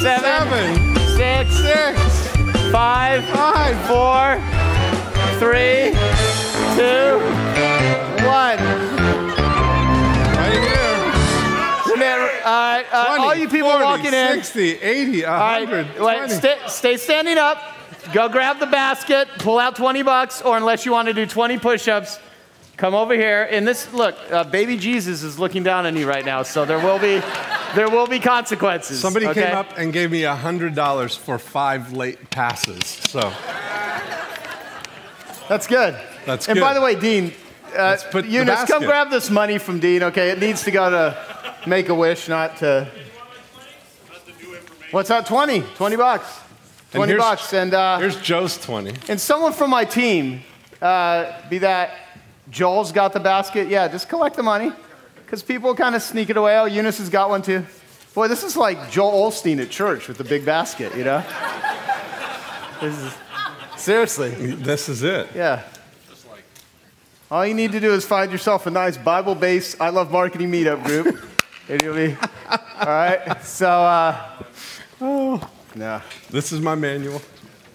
7, 6, 5, 4, 3, 2, 1. All right, 20, all you people 40, walking in. 60, 80, 100. Wait, stay standing up. Go grab the basket, pull out $20, or unless you want to do 20 push-ups, come over here. And this, look, baby Jesus is looking down on you right now, so there will be consequences. Somebody came up and gave me $100 for 5 late passes. So that's good. That's and good. By the way, Dean, Eunice, come grab this money from Dean. Okay, it needs to go to Make-A-Wish, not to. What's that? $20 $20. $20, and here's Joe's 20. And someone from my team, be that Joel's got the basket, yeah, just collect the money, because people kind of sneak it away. Oh, Eunice has got one too. Boy, this is like Joel Osteen at church with the big basket, you know? Seriously. This is it. Yeah. All you need to do is find yourself a nice Bible-based I Love Marketing meetup group. And you'll be, all right? So, no. This is my manual.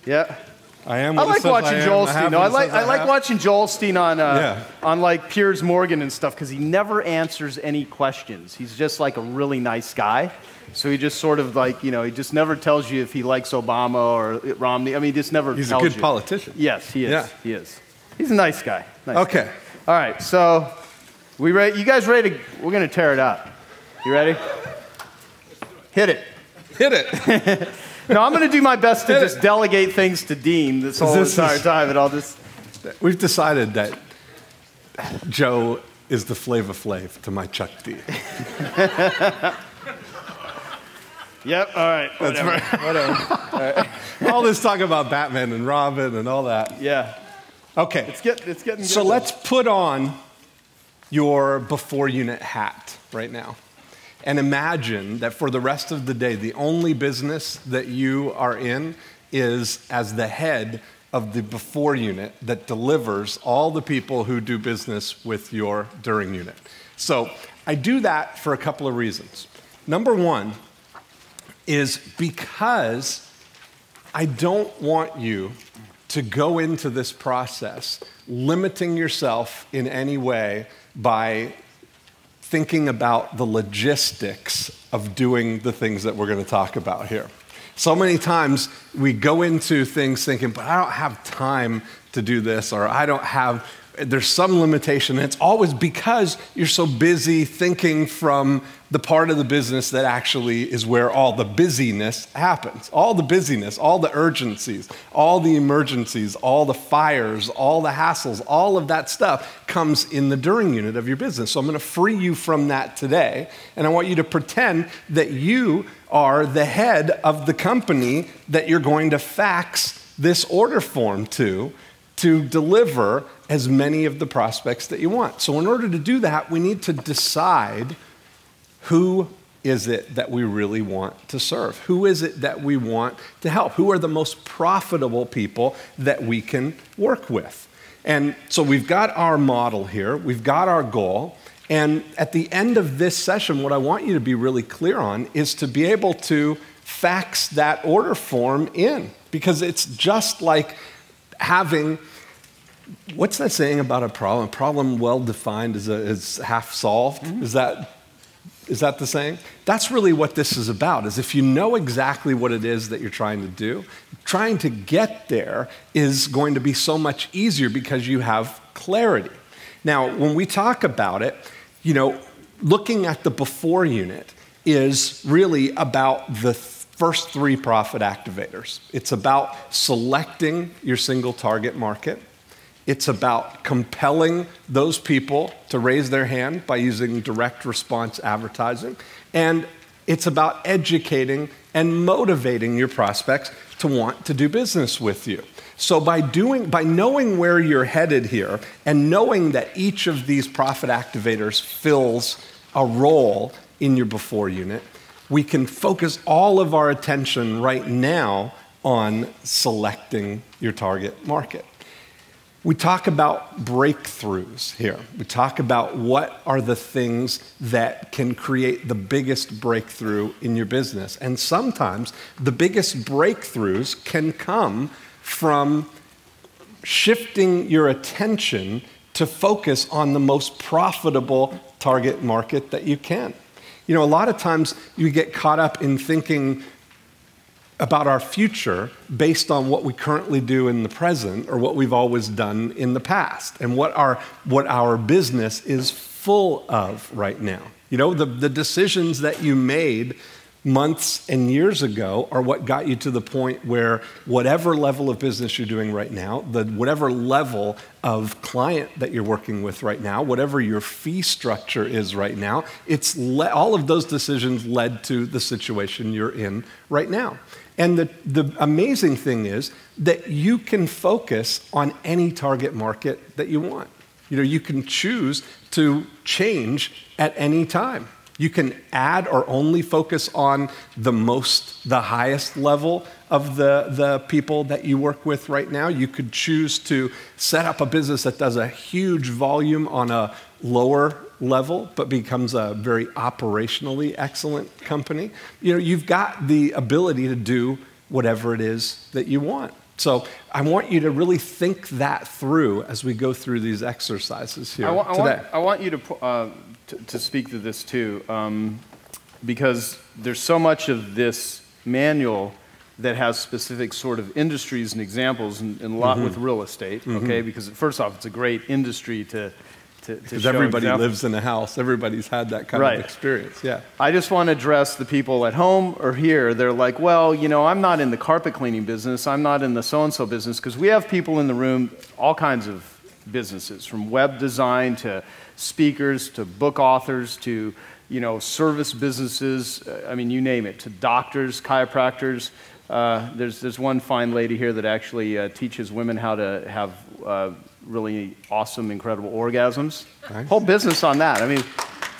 Yeah. I am. I like watching Joel Osteen. I like watching Joel Osteen on like Piers Morgan and stuff, because he never answers any questions. He's just like a really nice guy. So he just sort of like, you know, he just never tells you if he likes Obama or Romney. I mean, he just never tells you. He's a good politician. Yes, he is. Yeah. He is. He's a nice guy. Okay. Guy. All right. So we ready? You guys ready? We're gonna tear it up. You ready? Hit it. Hit it. No, I'm going to do my best to just delegate things to Dean this whole entire time, and I'll just. We've decided that Joe is the Flava Flav to my Chuck D. Yep. All right. That's right. Whatever. All right. All this talk about Batman and Robin and all that. Yeah. Okay. It's getting good. So let's put on your before unit hat right now. And imagine that for the rest of the day, the only business that you are in is as the head of the before unit that delivers all the people who do business with your during unit. So I do that for a couple of reasons. Number one is because I don't want you to go into this process limiting yourself in any way by thinking about the logistics of doing the things that we're going to talk about here. So many times we go into things thinking, but I don't have time to do this, or there's some limitation. And it's always because you're so busy thinking from the part of the business that actually is where all the busyness happens. All the busyness, all the urgencies, all the emergencies, all the fires, all the hassles, all of that stuff comes in the during unit of your business. So I'm going to free you from that today. And I want you to pretend that you are the head of the company that you're going to fax this order form to deliver as many of the prospects that you want. So in order to do that, we need to decide who is it that we really want to serve? Who is it that we want to help? Who are the most profitable people that we can work with? And so we've got our model here, we've got our goal, and at the end of this session, what I want you to be really clear on is to be able to fax that order form in, because it's just like having, what's that saying about a problem? A problem well defined is half solved. Mm-hmm. Is that the saying? That's really what this is about, is if you know exactly what it is that you're trying to do, trying to get there is going to be so much easier because you have clarity. Now, when we talk about it, you know, looking at the before unit is really about the first 3 profit activators. It's about selecting your single target market. It's about compelling those people to raise their hand by using direct response advertising. And it's about educating and motivating your prospects to want to do business with you. So by knowing where you're headed here and knowing that each of these profit activators fills a role in your before unit, we can focus all of our attention right now on selecting your target market. We talk about breakthroughs here. We talk about what are the things that can create the biggest breakthrough in your business. And sometimes the biggest breakthroughs can come from shifting your attention to focus on the most profitable target market that you can. You know, a lot of times you get caught up in thinking about our future based on what we currently do in the present or what we've always done in the past and what our business is full of right now. You know, the decisions that you made months and years ago are what got you to the point where whatever level of business you're doing right now, whatever level of client that you're working with right now, whatever your fee structure is right now, all of those decisions led to the situation you're in right now. And the amazing thing is that you can focus on any target market that you want. You know, you can choose to change at any time. You can add or only focus on the highest level of the people that you work with right now. You could choose to set up a business that does a huge volume on a lower level, but becomes a very operationally excellent company. You know, you've got the ability to do whatever it is that you want. So I want you to really think that through as we go through these exercises here today. I want you to speak to this too, because there's so much of this manual that has specific sort of industries and examples, and a lot with real estate, okay? Because first off, it's a great industry to because everybody lives in a house. Everybody's had that kind of experience, yeah. I just want to address the people at home or here. They're like, well, you know, I'm not in the carpet cleaning business. I'm not in the so-and-so business, because we have people in the room, all kinds of businesses, from web design to speakers to book authors to, you know, service businesses. I mean, you name it, to doctors, chiropractors. There's one fine lady here that actually teaches women how to have really awesome, incredible orgasms. Nice. Whole business on that. I mean,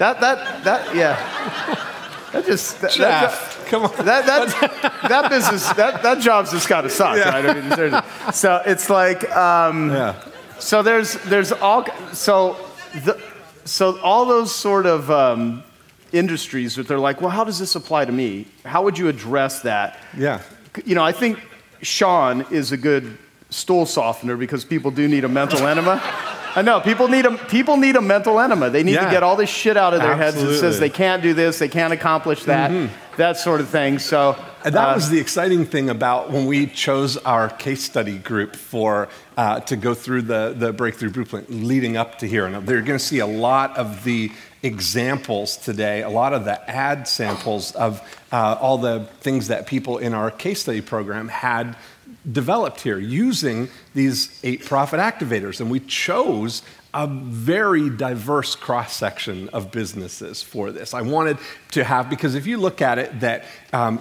yeah. Come on. That business, that job's just got to suck, right? I mean, so it's like, so there's all, so all those sort of industries that they're like, well, how does this apply to me? How would you address that? Yeah. You know, I think Sean is a good stool softener, because people do need a mental enema. I know, people need a mental enema. They need to get all this shit out of their heads that says they can't do this, they can't accomplish that, that sort of thing. So that was the exciting thing about when we chose our case study group to go through the Breakthrough Blueprint leading up to here. And they're going to see a lot of the examples today, a lot of the ad samples of all the things that people in our case study program had developed here using these 8 profit activators. And we chose a very diverse cross-section of businesses for this. I wanted to have, because if you look at it that,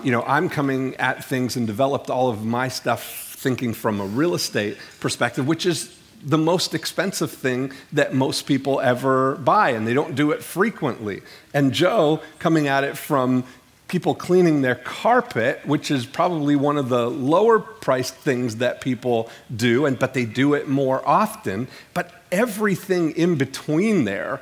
you know, I'm coming at things and developed all of my stuff thinking from a real estate perspective, which is the most expensive thing that most people ever buy, and they don't do it frequently. And Joe coming at it from people cleaning their carpet, which is probably one of the lower priced things that people do, but they do it more often. But everything in between there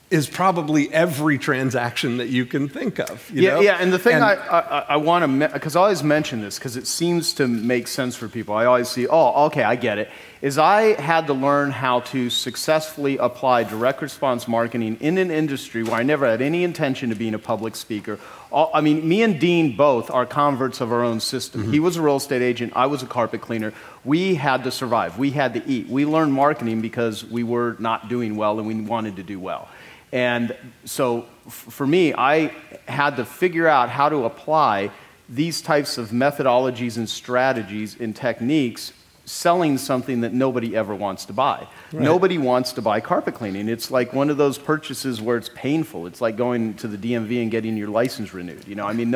is probably every transaction that you can think of. You know? And the thing I want to, because I always mention this, because it seems to make sense for people. I always see, oh, okay, I get it, is I had to learn how to successfully apply direct response marketing in an industry where I never had any intention of being a public speaker. I mean, me and Dean both are converts of our own system. He was a real estate agent, I was a carpet cleaner. We had to survive, we had to eat. We learned marketing because we were not doing well and we wanted to do well. And so for me, I had to figure out how to apply these types of methodologies and strategies and techniques selling something that nobody ever wants to buy. Right. Nobody wants to buy carpet cleaning. It's like one of those purchases where it's painful. It's like going to the DMV and getting your license renewed. You know, I mean,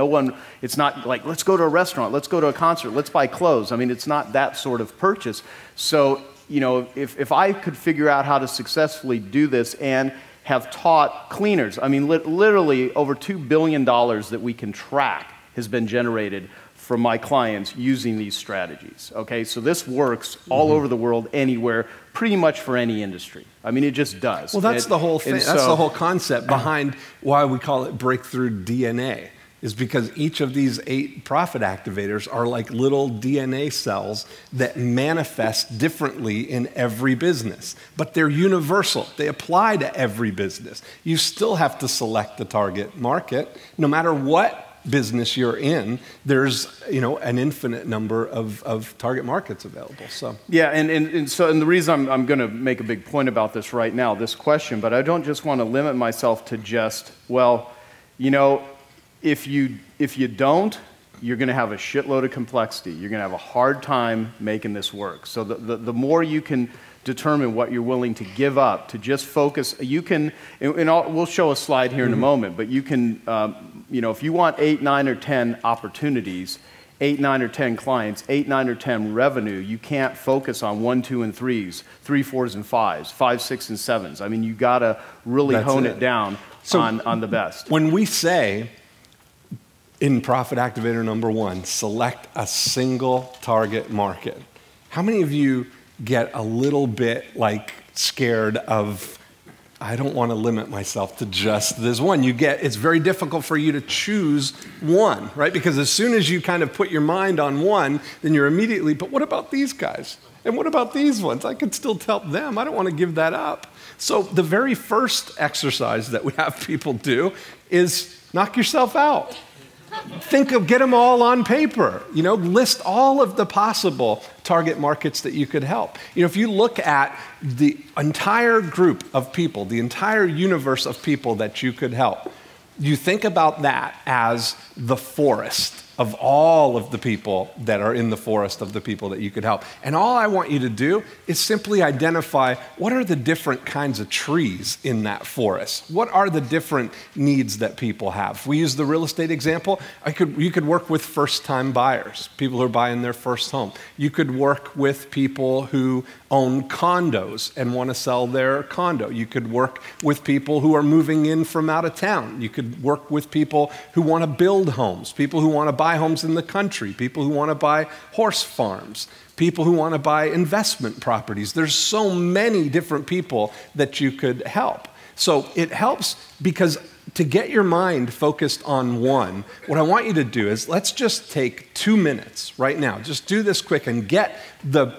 it's not like, let's go to a restaurant, let's go to a concert, let's buy clothes. I mean, it's not that sort of purchase. So, you know, if I could figure out how to successfully do this and have taught cleaners, I mean, literally over $2 billion that we can track has been generated from my clients using these strategies. Okay, so this works all over the world, anywhere, pretty much for any industry. I mean, it just does. Well, that's the whole thing. That's the whole concept behind why we call it breakthrough DNA, is because each of these 8 profit activators are like little DNA cells that manifest differently in every business. But they're universal. They apply to every business. You still have to select the target market. No matter what business you're in, there's an infinite number of target markets available. So yeah, and the reason I'm going to make a big point about this right now, this question, but I don't just want to limit myself to just, well, if you don't, you're going to have a shitload of complexity. You're going to have a hard time making this work. So the more you can determine what you're willing to give up, to just focus, you can, we'll show a slide here in a moment, but you can, if you want 8, 9, or 10 opportunities, 8, 9, or 10 clients, 8, 9, or 10 revenue, you can't focus on 1, 2, and 3s, 3, 4s, and 5s, 5, 6, and 7s. I mean, you got to really hone it down on the best. When we say, in profit activator number 1, select a single target market, how many of you get a little bit scared of, I don't want to limit myself to just this one? It's very difficult for you to choose one, right? Because as soon as you kind of put your mind on one, then you're immediately, but what about these guys? And what about these ones? I could still help them. I don't want to give that up. So the very first exercise that we have people do is knock yourself out. Get them all on paper. List all of the possible target markets that you could help. If you look at the entire group of people, the entire universe of people that you could help, you think about that as the forest of all of the people that are in the forest of the people that you could help. And all I want you to do is simply identify what are the different kinds of trees in that forest. What are the different needs that people have? If we use the real estate example, you could work with first-time buyers, people who are buying their first home. You could work with people who own condos and want to sell their condo. You could work with people who are moving in from out of town. You could work with people who want to build homes, people who want to buy homes in the country, people who want to buy horse farms, people who want to buy investment properties. There's so many different people that you could help. So it helps because to get your mind focused on one, what I want you to do is let's just take 2 minutes right now. Just do this quick and get the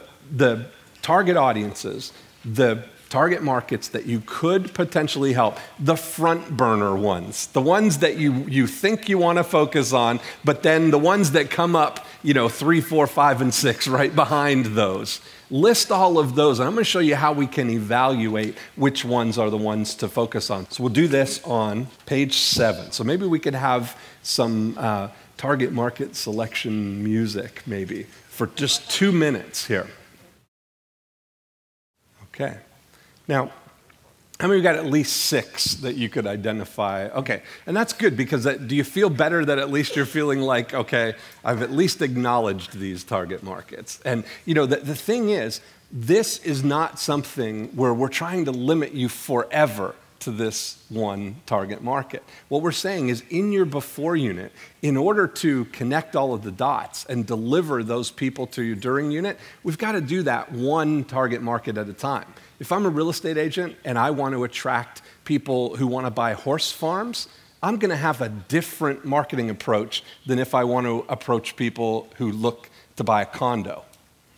target audiences, the target markets that you could potentially help, the front burner ones, the ones that you think you want to focus on, but then the ones that come up, 3, 4, 5, and 6 right behind those. List all of those, and I'm going to show you how we can evaluate which ones are the ones to focus on. So we'll do this on page 7. So maybe we could have some target market selection music, maybe, for just 2 minutes here. Okay. Now, how many of you got at least 6 that you could identify? Okay, and that's good because do you feel better that at least you're feeling like, okay, I've at least acknowledged these target markets? And the thing is, this is not something where we're trying to limit you forever to this one target market. What we're saying is in your before unit, in order to connect all of the dots and deliver those people to your during unit, we've got to do that one target market at a time. If I'm a real estate agent and I want to attract people who want to buy horse farms, I'm going to have a different marketing approach than if I want to approach people who look to buy a condo.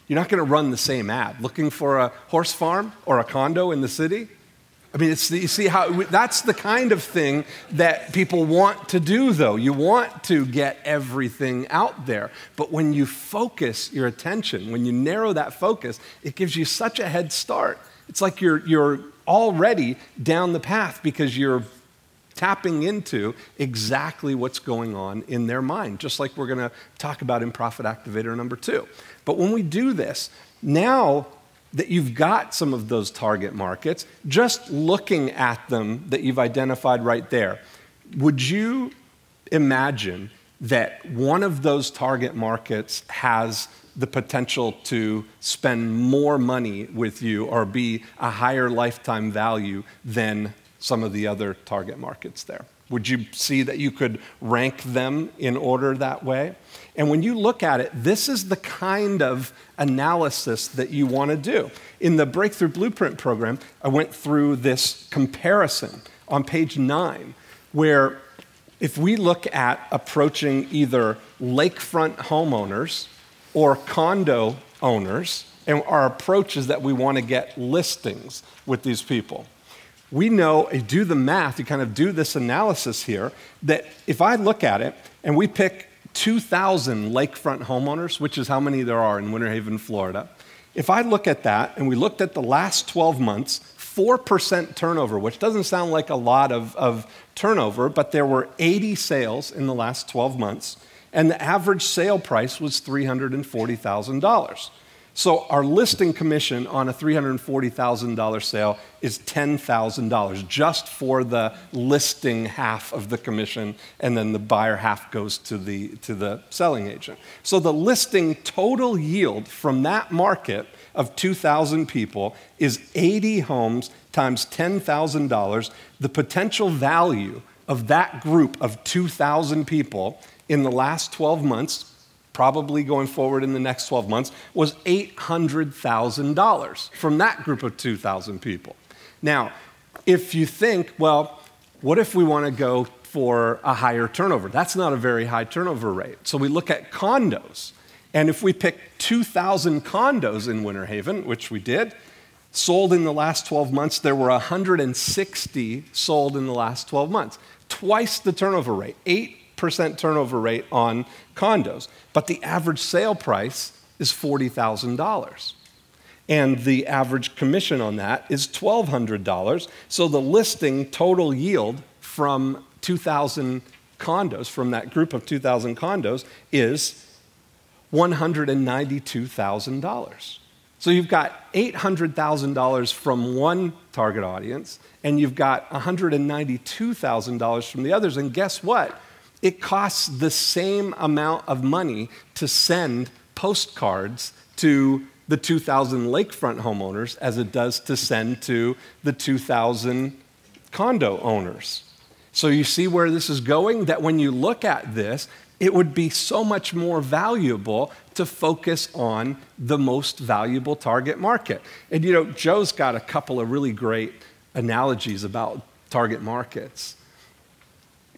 You're not going to run the same ad. Looking for a horse farm or a condo in the city? I mean, you see how that's the kind of thing that people want to do, though. You want to get everything out there. But when you focus your attention, when you narrow that focus, it gives you such a head start. It's like you're already down the path because you're tapping into exactly what's going on in their mind, just like we're going to talk about in Profit Activator number 2. But when we do this, now that you've got some of those target markets, just looking at them that you've identified right there, would you imagine that one of those target markets has the potential to spend more money with you or be a higher lifetime value than some of the other target markets there? Would you see that you could rank them in order that way? And when you look at it, this is the kind of analysis that you want to do. In the Breakthrough Blueprint program, I went through this comparison on page 9, where if we look at approaching either lakefront homeowners or condo owners, and our approach is that we want to get listings with these people. We know, you do the math, you kind of do this analysis here, that if I look at it and we pick 2,000 lakefront homeowners, which is how many there are in Winter Haven, Florida, if I look at that and we looked at the last 12 months, 4% turnover, which doesn't sound like a lot of turnover, but there were 80 sales in the last 12 months, and the average sale price was $340,000. So our listing commission on a $340,000 sale is $10,000 just for the listing half of the commission, and then the buyer half goes to the selling agent. So the listing total yield from that market of 2,000 people is 80 homes times $10,000. The potential value of that group of 2,000 people in the last 12 months, probably going forward in the next 12 months, was $800,000 from that group of 2,000 people. Now, if you think, well, what if we want to go for a higher turnover? That's not a very high turnover rate. So we look at condos. And if we pick 2,000 condos in Winter Haven, which we did, sold in the last 12 months, there were 160 sold in the last 12 months. Twice the turnover rate, 8% turnover rate on condos. But the average sale price is $40,000. And the average commission on that is $1,200. So the listing total yield from 2,000 condos, from that group of 2,000 condos, is $192,000. So you've got $800,000 from one target audience, and you've got $192,000 from the others. And guess what? It costs the same amount of money to send postcards to the 2,000 lakefront homeowners as it does to send to the 2,000 condo owners. So you see where this is going? That when you look at this, it would be so much more valuable to focus on the most valuable target market. And you know, Joe's got a couple of really great analogies about target markets.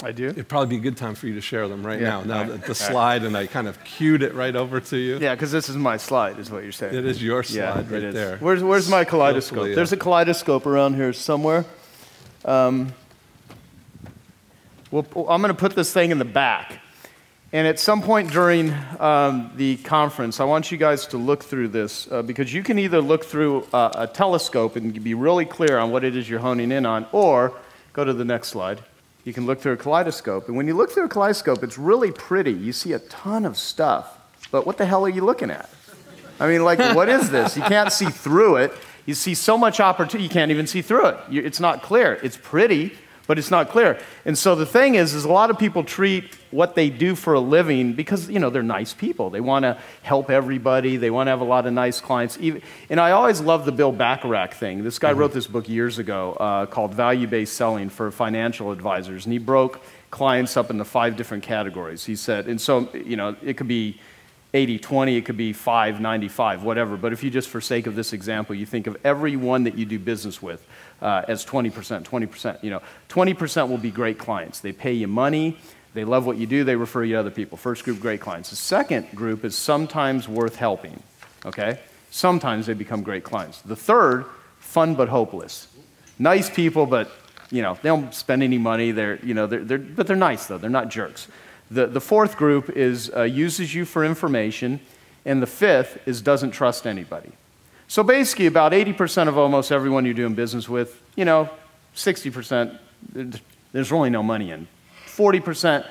I do? It'd probably be a good time for you to share them right now. Now that the slide, and I kind of cued it right over to you. Yeah, because this is my slide, is what you're saying. It is your slide right there. Where's my kaleidoscope? Hopefully, There's a kaleidoscope around here somewhere. I'm going to put this thing in the back. And at some point during the conference, I want you guys to look through this because you can either look through a telescope and be really clear on what it is you're honing in on, or go to the next slide. You can look through a kaleidoscope. And when you look through a kaleidoscope, it's really pretty. You see a ton of stuff. But what the hell are you looking at? I mean, like, what is this? You can't see through it. You see so much opportunity, you can't even see through it. It's not clear. It's pretty, but it's not clear. And so the thing is a lot of people treat what they do for a living because, you know, they're nice people. They want to help everybody. They want to have a lot of nice clients. And I always love the Bill Bacharach thing. This guy wrote this book years ago called Value-Based Selling for Financial Advisors. And he broke clients up into 5 different categories. He said, and so, you know, it could be 80-20, it could be 5-95, whatever. But if you just, for sake of this example, you think of everyone that you do business with as 20%, you know, 20% will be great clients. They pay you money, they love what you do, they refer you to other people. First group, great clients. The second group is sometimes worth helping, okay? Sometimes they become great clients. The third, fun but hopeless. Nice people, but, you know, they don't spend any money. But they're nice, though. They're not jerks. The fourth group is uses you for information, and the fifth is doesn't trust anybody. So basically, about 80% of almost everyone you're doing business with, you know, 60%, there's really no money in. 40%,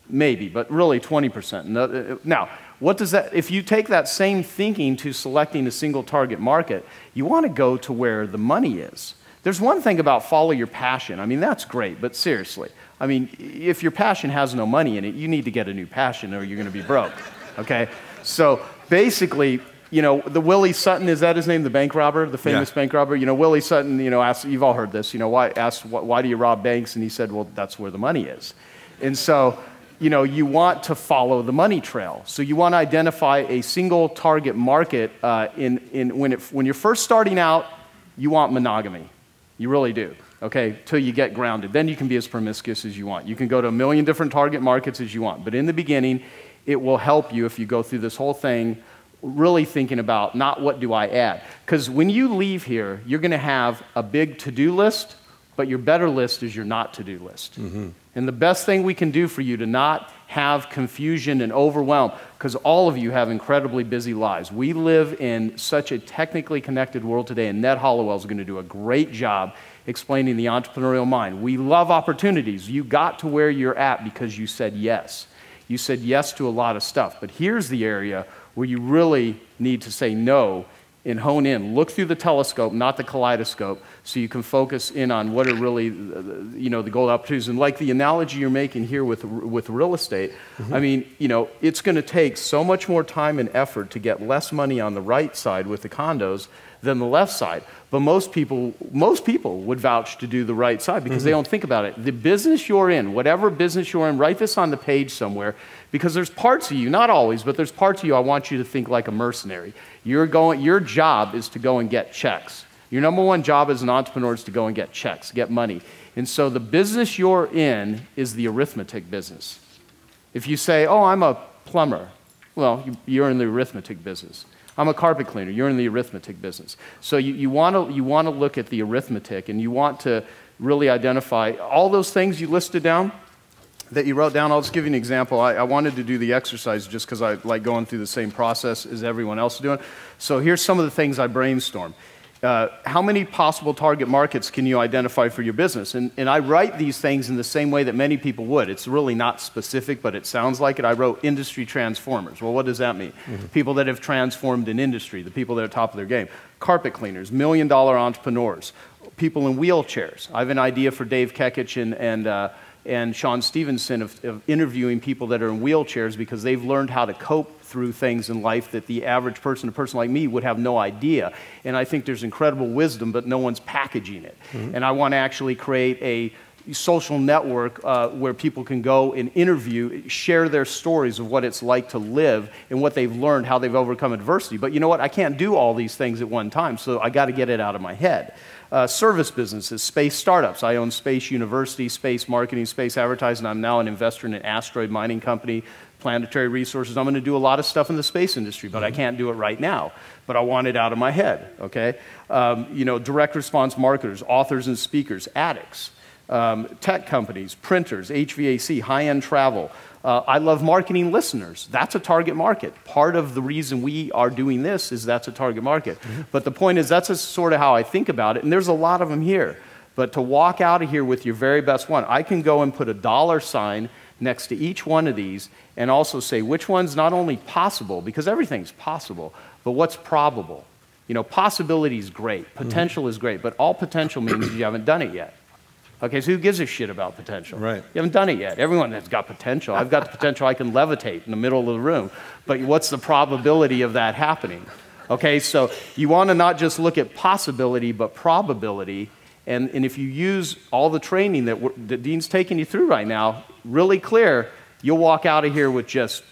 maybe, but really 20%. Now, what does that, if you take that same thinking to selecting a single target market, you want to go to where the money is. There's one thing about follow your passion. I mean, that's great, but seriously, I mean, if your passion has no money in it, you need to get a new passion or you're going to be broke, okay? So basically, you know, the Willie Sutton, is that his name? The bank robber, the famous bank robber? You know, Willie Sutton, you know, asked, you've all heard this, you know, why do you rob banks? And he said, well, that's where the money is. And so, you know, you want to follow the money trail. So you want to identify a single target market. When you're first starting out, you want monogamy. You really do, okay, till you get grounded. Then you can be as promiscuous as you want. You can go to 1 million different target markets as you want. But in the beginning, it will help you if you go through this whole thing really thinking about not what do I add. Because when you leave here, you're going to have a big to-do list, but your better list is your not to-do list. Mm-hmm. And the best thing we can do for you to not have confusion and overwhelm, because all of you have incredibly busy lives. We live in such a technically connected world today, and Ned Hollowell is going to do a great job explaining the entrepreneurial mind. We love opportunities. You got to where you're at because you said yes. You said yes to a lot of stuff. But here's the area where you really need to say no and hone in. Look through the telescope, not the kaleidoscope, so you can focus in on what are really, you know, the gold opportunities. And like the analogy you're making here with real estate, I mean, you know, it's going to take so much more time and effort to get less money on the right side with the condos than the left side. But most people would vouch to do the right side because they don't think about it. The business you're in, whatever business you're in, write this on the page somewhere, because there's parts of you, not always, but there's parts of you I want you to think like a mercenary. Your job is to go and get checks. Your number one job as an entrepreneur is to go and get checks, get money. And so the business you're in is the arithmetic business. If you say, oh, I'm a plumber, well, you're in the arithmetic business. I'm a carpet cleaner, you're in the arithmetic business. So you want to look at the arithmetic, and you want to really identify all those things you listed down that you wrote down. I'll just give you an example. I wanted to do the exercise just because I like going through the same process as everyone else is doing. So here's some of the things I brainstormed. How many possible target markets can you identify for your business? And I write these things in the same way that many people would. It's really not specific, but it sounds like it. I wrote industry transformers. Well, what does that mean? Mm-hmm. People that have transformed an industry, the people that are top of their game. Carpet cleaners, $1 million entrepreneurs, people in wheelchairs. I have an idea for Dave Kekich and Sean Stevenson of interviewing people that are in wheelchairs because they've learned how to cope through things in life that the average person, a person like me, would have no idea. And I think there's incredible wisdom, but no one's packaging it. Mm-hmm. And I want to actually create a social network where people can go and interview, share their stories of what it's like to live and what they've learned, how they've overcome adversity. But you know what? I can't do all these things at one time, so I got to get it out of my head. Service businesses, space startups. I own Space University, space marketing, space advertising. I'm now an investor in an asteroid mining company, planetary resources. I'm going to do a lot of stuff in the space industry, but I can't do it right now. But I want it out of my head, okay? You know, direct response marketers, authors and speakers, addicts, tech companies, printers, HVAC, high-end travel. I love marketing listeners. That's a target market. Part of the reason we are doing this is that's a target market. Mm-hmm. But the point is, that's sort of how I think about it, and there's a lot of them here. But to walk out of here with your very best one, I can go and put a dollar sign next to each one of these and also say which one's not only possible, because everything's possible, but what's probable. You know, possibility is great, potential is great, but all potential means you haven't done it yet. Okay, so who gives a shit about potential? Right. You haven't done it yet. Everyone has got potential. I've got the potential I can levitate in the middle of the room, but what's the probability of that happening? Okay, so you want to not just look at possibility, but probability, and if you use all the training that Dean's taking you through right now, really clear, you'll walk out of here with just,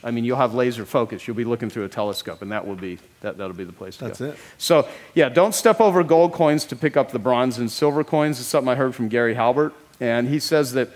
I mean, you'll have laser focus. You'll be looking through a telescope, and that'll be the place to go. That's it. So, yeah, don't step over gold coins to pick up the bronze and silver coins. It's something I heard from Gary Halbert, and he says that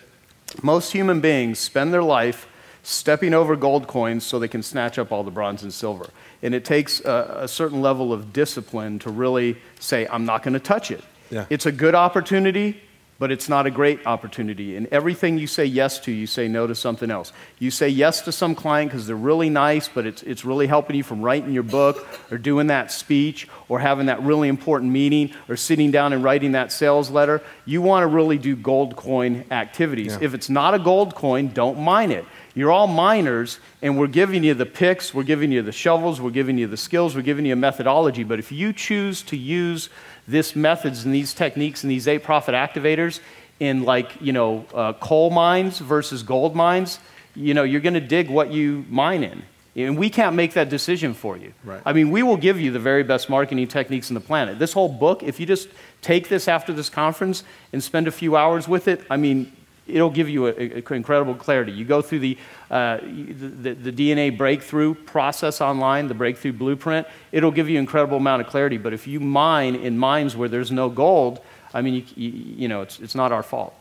most human beings spend their life stepping over gold coins so they can snatch up all the bronze and silver. And it takes a certain level of discipline to really say, I'm not going to touch it. Yeah. It's a good opportunity, but it's not a great opportunity. And everything you say yes to, you say no to something else. You say yes to some client because they're really nice, but it's really helping you from writing your book or doing that speech or having that really important meeting or sitting down and writing that sales letter. You want to really do gold coin activities. Yeah. If it's not a gold coin, don't mine it. You're all miners, and we're giving you the picks, we're giving you the shovels, we're giving you the skills, we're giving you a methodology. But if you choose to use these methods and these techniques and these 8 profit activators in, like, you know, coal mines versus gold mines, you know, you're going to dig what you mine in. And we can't make that decision for you. Right. I mean, we will give you the very best marketing techniques on the planet. This whole book, if you just take this after this conference and spend a few hours with it, I mean, it'll give you incredible clarity. You go through the DNA breakthrough process online, the breakthrough blueprint, it'll give you an incredible amount of clarity. But if you mine in mines where there's no gold, I mean, you know, it's not our fault.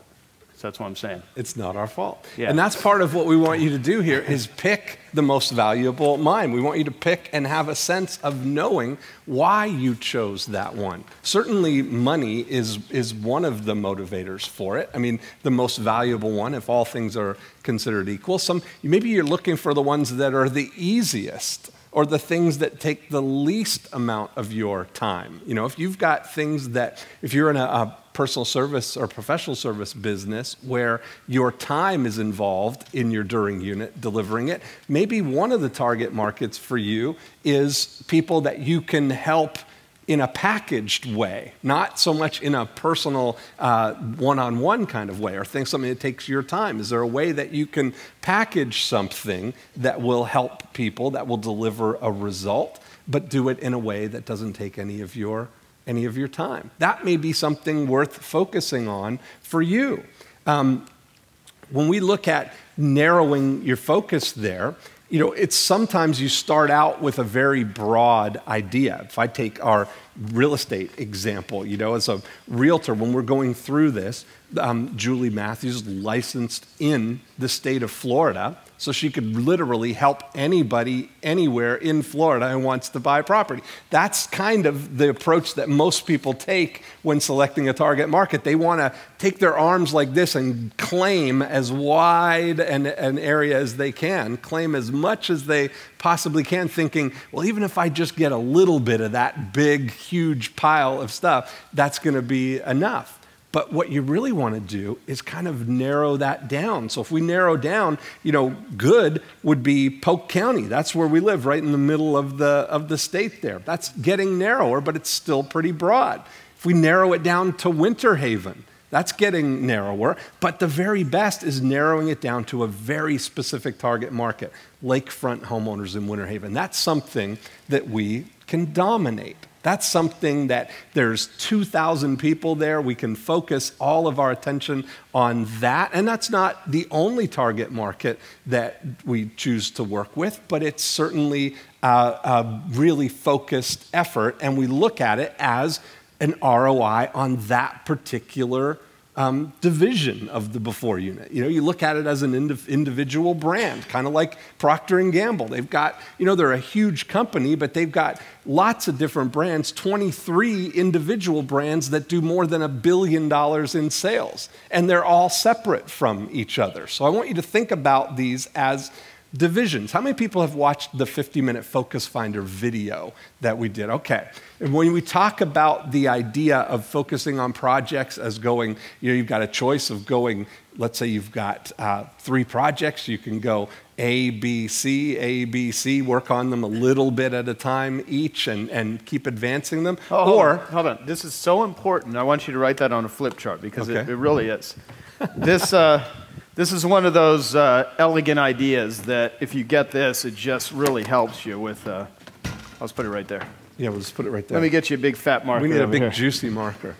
So that's what I'm saying. It's not our fault. Yeah. And that's part of what we want you to do here is pick the most valuable mine. We want you to pick and have a sense of knowing why you chose that one. Certainly money is one of the motivators for it. I mean, the most valuable one, if all things are considered equal. Maybe you're looking for the ones that are the easiest, or the things that take the least amount of your time. You know, if you've got things that, if you're in a personal service or professional service business where your time is involved in your during unit delivering it, maybe one of the target markets for you is people that you can help in a packaged way, not so much in a personal one-on-one kind of way, or something that takes your time. Is there a way that you can package something that will help people, that will deliver a result, but do it in a way that doesn't take any of your time? That may be something worth focusing on for you. When we look at narrowing your focus there, you know, it's sometimes you start out with a very broad idea. If I take our real estate example, you know, as a realtor, when we're going through this, Julie Matthews licensed in the state of Florida, so she could literally help anybody anywhere in Florida who wants to buy property. That's kind of the approach that most people take when selecting a target market. They want to take their arms like this and claim as wide an area as they can, claim as much as they possibly can, thinking, well, even if I just get a little bit of that big, huge pile of stuff, that's going to be enough. But what you really want to do is kind of narrow that down. So if we narrow down, you know, good would be Polk County. That's where we live, right in the middle of the state there. That's getting narrower, but it's still pretty broad. If we narrow it down to Winter Haven, that's getting narrower, but the very best is narrowing it down to a very specific target market, lakefront homeowners in Winter Haven. That's something that we can dominate. That's something that there's 2,000 people there. We can focus all of our attention on that. And that's not the only target market that we choose to work with, but it's certainly a really focused effort. And we look at it as an ROI on that particular division of the before unit. You know, you look at it as an individual brand, kind of like Procter & Gamble. They've got, you know, they're a huge company, but they've got lots of different brands, 23 individual brands that do more than $1 billion in sales. And they're all separate from each other. So I want you to think about these as divisions. How many people have watched the 50-minute Focus Finder video that we did? Okay. And when we talk about the idea of focusing on projects as going, you know, you've got a choice of going, let's say you've got 3 projects, you can go A, B, C, work on them a little bit at a time each and keep advancing them. Hold on. This is so important. I want you to write that on a flip chart because it really is. This is one of those elegant ideas that if you get this, it just really helps you with, let's put it right there. Yeah, we'll just put it right there. Let me get you a big fat marker. We need a big here. Juicy marker.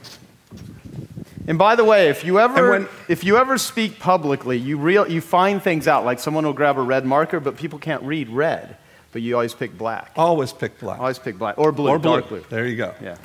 And by the way, if you ever speak publicly, you find things out, like someone will grab a red marker, but people can't read red, but you always pick black. Always pick black. Always pick black. Or blue, dark blue. There you go. Yeah.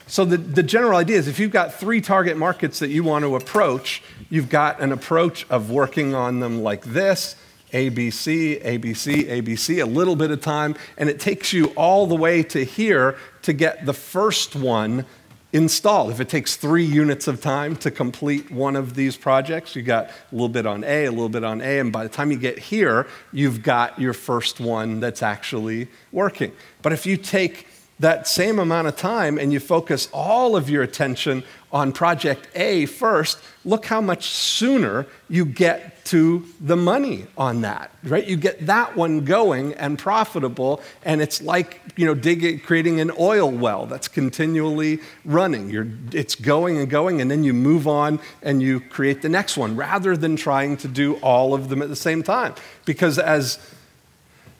So the general idea is if you've got 3 target markets that you want to approach, you've got an approach of working on them like this, ABC, ABC, ABC, a little bit of time, and it takes you all the way to here to get the first one installed. If it takes 3 units of time to complete one of these projects, you got a little bit on A, a little bit on A, and by the time you get here, you've got your first one that's actually working. But if you take that same amount of time and you focus all of your attention on project A first, look how much sooner you get to the money on that, right? You get that one going and profitable, and it's like, you know, creating an oil well that's continually running. It's going and going, and then you move on and you create the next one rather than trying to do all of them at the same time. Because as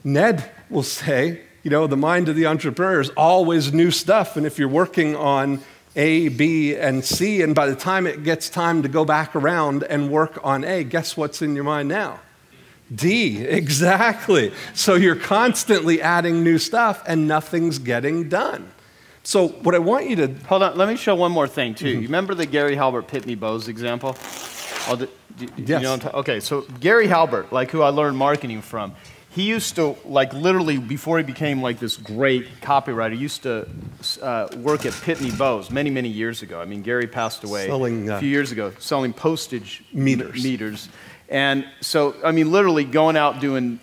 Ned will say, the mind of the entrepreneur is always new stuff. And if you're working on A, B, and C, and by the time it gets time to go back around and work on A, guess what's in your mind now? D, exactly. So you're constantly adding new stuff and nothing's getting done. So what I want you to... Hold on, let me show one more thing too. You remember the Gary Halbert Pitney Bowes example? Yes. Okay, so Gary Halbert, who I learned marketing from, he used to, literally, before he became this great copywriter, used to work at Pitney Bowes many, many years ago. I mean, Gary passed away a few years ago, selling postage meters. And so, I mean, literally going out doing,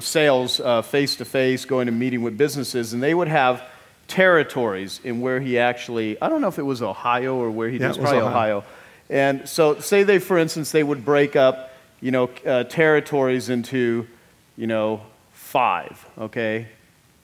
sales face-to-face, going and meeting with businesses, and they would have territories in where he actually, I don't know if it was Ohio or where he did, probably Ohio. And so, say they, for instance, they would break up, territories into, 5, okay?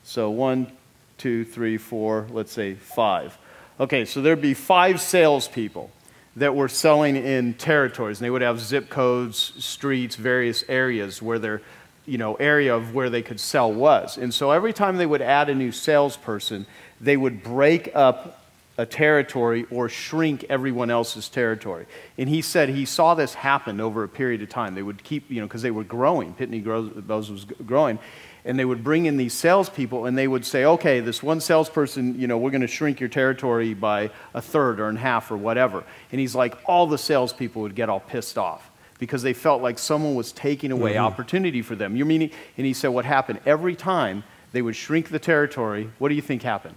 So 1, 2, 3, 4, let's say 5. Okay, so there'd be 5 salespeople that were selling in territories, and they would have zip codes, streets, various areas where their, area of where they could sell was. And so every time they would add a new salesperson, they would break up a territory or shrink everyone else's territory. And he said he saw this happen over a period of time. They would keep, because they were growing. Pitney Bowes was growing. And they would bring in these salespeople and they would say, okay, this one salesperson, we're going to shrink your territory by a third or in half or whatever. And he's like, all the salespeople would get all pissed off because they felt like someone was taking away opportunity for them. You're meaning, and he said what happened every time they would shrink the territory, what do you think happened?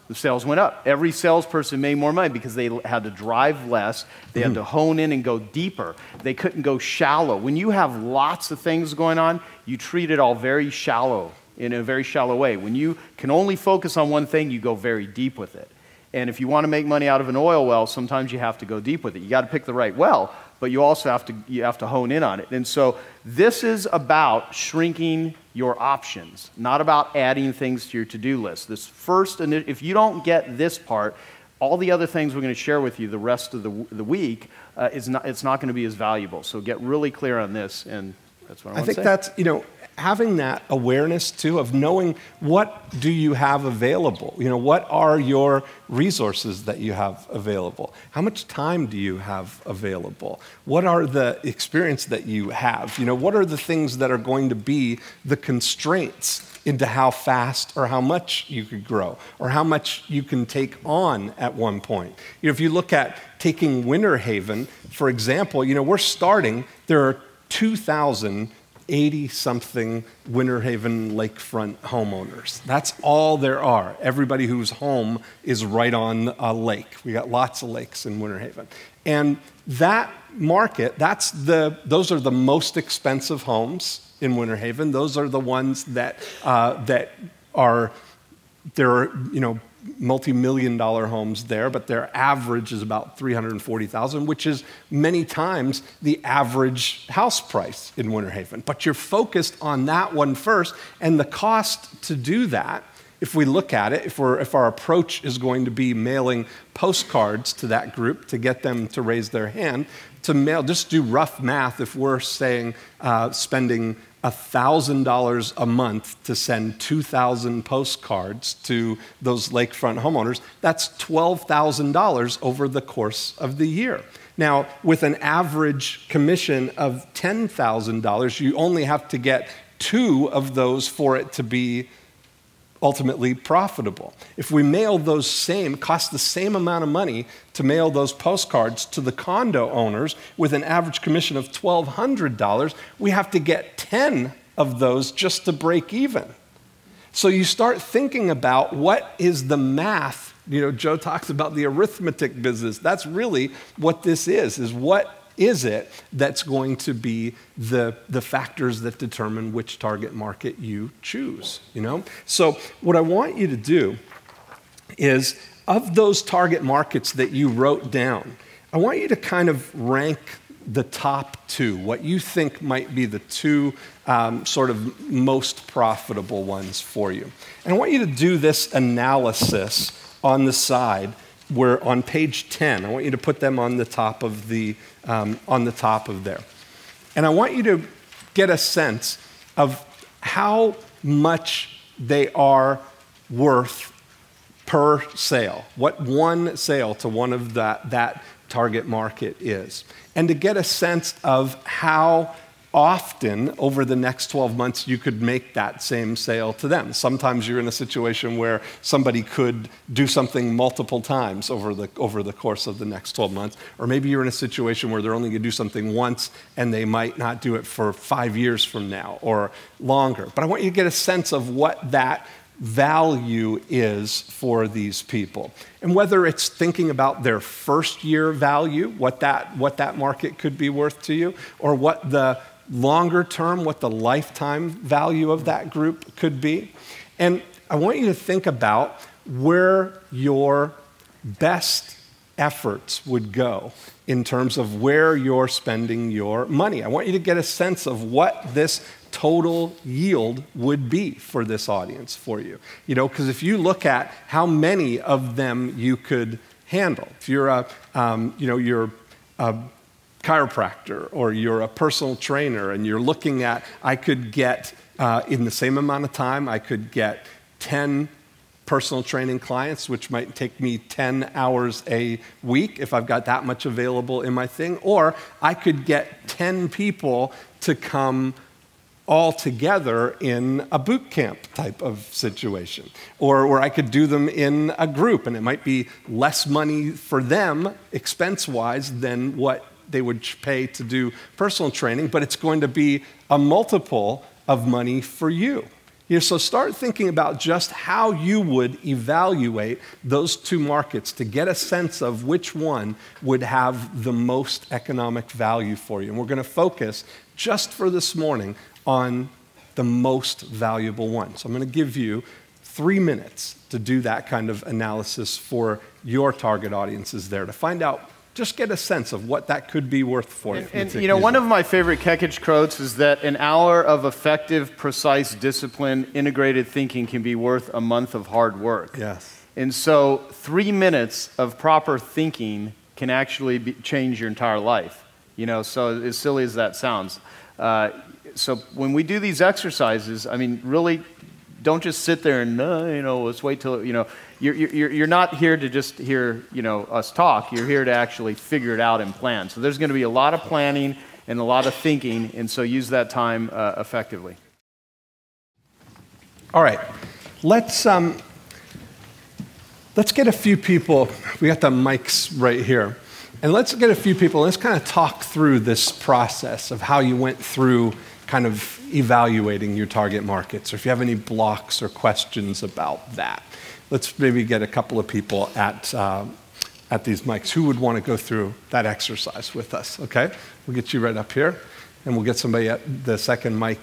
The sales went up. Every salesperson made more money because they had to drive less. They had to hone in and go deeper. They couldn't go shallow. When you have lots of things going on, you treat it all very shallow, in a very shallow way. When you can only focus on one thing, you go very deep with it. And if you want to make money out of an oil well, sometimes you have to go deep with it. You got to pick the right well, but you also have to hone in on it. And so this is about shrinking your options, not about adding things to your to-do list. This first, if you don't get this part, all the other things we're going to share with you the rest of the week, it's not going to be as valuable. So get really clear on this, and that's what I want to say. I think that's, having that awareness too of knowing what do you have available. What are your resources that you have available? How much time do you have available? What are the experience that you have? What are the things that are going to be the constraints into how fast or how much you could grow or how much you can take on at one point? If you look at taking Winter Haven, for example, we're starting, there are 2,080-something Winter Haven lakefront homeowners. That's all there are. Everybody whose home is right on a lake. We got lots of lakes in Winter Haven. And that market, those are the most expensive homes in Winter Haven. Those are the ones that are multi-million-dollar homes there, but their average is about $340,000, which is many times the average house price in Winter Haven. But you're focused on that one first, and the cost to do that, if we look at it, if our approach is going to be mailing postcards to that group to get them to raise their hand, to mail, just do rough math, if we're saying spending $1,000 a month to send 2,000 postcards to those lakefront homeowners, that's $12,000 over the course of the year. Now, with an average commission of $10,000, you only have to get 2 of those for it to be ultimately profitable. If we mail those cost the same amount of money to mail those postcards to the condo owners with an average commission of $1,200, we have to get 10 of those just to break even. So you start thinking about what is the math. Joe talks about the arithmetic business. That's really what this is what is it that's going to be the factors that determine which target market you choose, So what I want you to do is, of those target markets that you wrote down, I want you to kind of rank the top 2, what you think might be the 2 sort of most profitable ones for you. And I want you to do this analysis on the side where on page 10, I want you to put them on the top of there. And I want you to get a sense of how much they are worth per sale, what one sale to one of that target market is, and to get a sense of how often over the next 12 months you could make that same sale to them. Sometimes you're in a situation where somebody could do something multiple times over the course of the next 12 months, or maybe you're in a situation where they're only going to do something once and they might not do it for 5 years from now or longer. But I want you to get a sense of what that value is for these people. And whether it's thinking about their first year value, what that market could be worth to you, or what the longer term, what the lifetime value of that group could be. And I want you to think about where your best efforts would go in terms of where you're spending your money. I want you to get a sense of what this total yield would be for this audience for you. You know, because if you look at how many of them you could handle, if you're a chiropractor or you're a personal trainer and you're looking at, I could get, in the same amount of time, I could get 10 personal training clients, which might take me 10 hours a week if I've got that much available in my thing, or I could get 10 people to come all together in a boot camp type of situation, or I could do them in a group, and it might be less money for them expense-wise than what they would pay to do personal training, but it's going to be a multiple of money for you. You know, so start thinking about just how you would evaluate those two markets to get a sense of which one would have the most economic value for you. And we're going to focus just for this morning on the most valuable one. So I'm going to give you 3 minutes to do that kind of analysis for your target audiences there to find out, just get a sense of what that could be worth for you. And you know, one of my favorite Kekich quotes is that an hour of effective, precise, disciplined, integrated thinking can be worth a month of hard work. Yes. And so 3 minutes of proper thinking can actually change your entire life. You know, so as silly as that sounds. So when we do these exercises, I mean, really, don't just sit there and, let's wait till, you're not here to just hear, us talk. You're here to actually figure it out and plan. So there's going to be a lot of planning and a lot of thinking, and so use that time effectively. All right, let's get a few people. We got the mics right here. And let's get a few people, let's kind of talk through this process of how you went through kind of evaluating your target markets, or if you have any blocks or questions about that. Let's maybe get a couple of people at these mics. Who would want to go through that exercise with us, okay? We'll get you right up here, and we'll get somebody at the second mic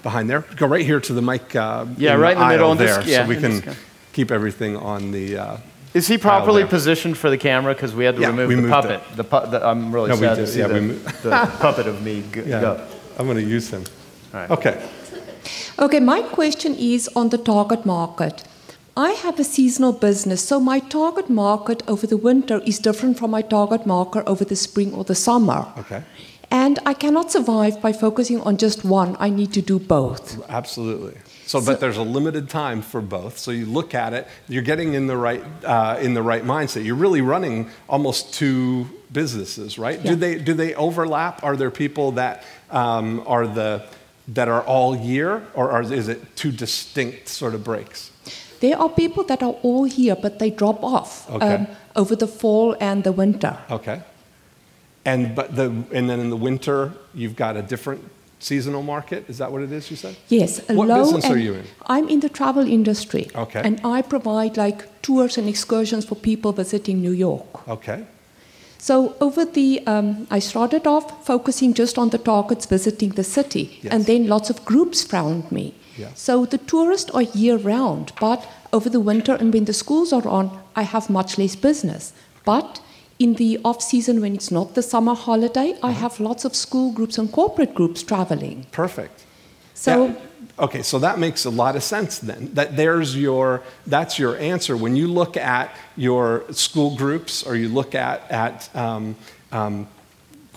behind there. Go right here to the mic right in the middle there, so we can keep everything on the Is he properly positioned for the camera? Because we had to remove the puppet. I'm really sad to see the puppet of me go. I'm going to use him. All right. Okay. Okay, my question is on the target market. I have a seasonal business, so my target market over the winter is different from my target market over the spring or the summer. Okay. And I cannot survive by focusing on just one. I need to do both. Absolutely. But there's a limited time for both. So you look at it, you're getting in the right mindset. You're really running almost two businesses, right? Yeah. Do they overlap? Are there people that are all year, or is it two distinct sort of breaks? There are people that are all here, but they drop off over the fall and the winter. Okay. And then in the winter, you've got a different seasonal market? Is that what it is, you said? Yes. What business are you in? I'm in the travel industry. Okay. And I provide tours and excursions for people visiting New York. Okay. So I started off focusing just on the targets visiting the city. Yes. And then lots of groups found me. Yes. So the tourists are year-round, but over the winter and when the schools are on, I have much less business. But in the off-season, when it's not the summer holiday, I have lots of school groups and corporate groups traveling. Perfect. So, okay, so that makes a lot of sense then. That's your answer. When you look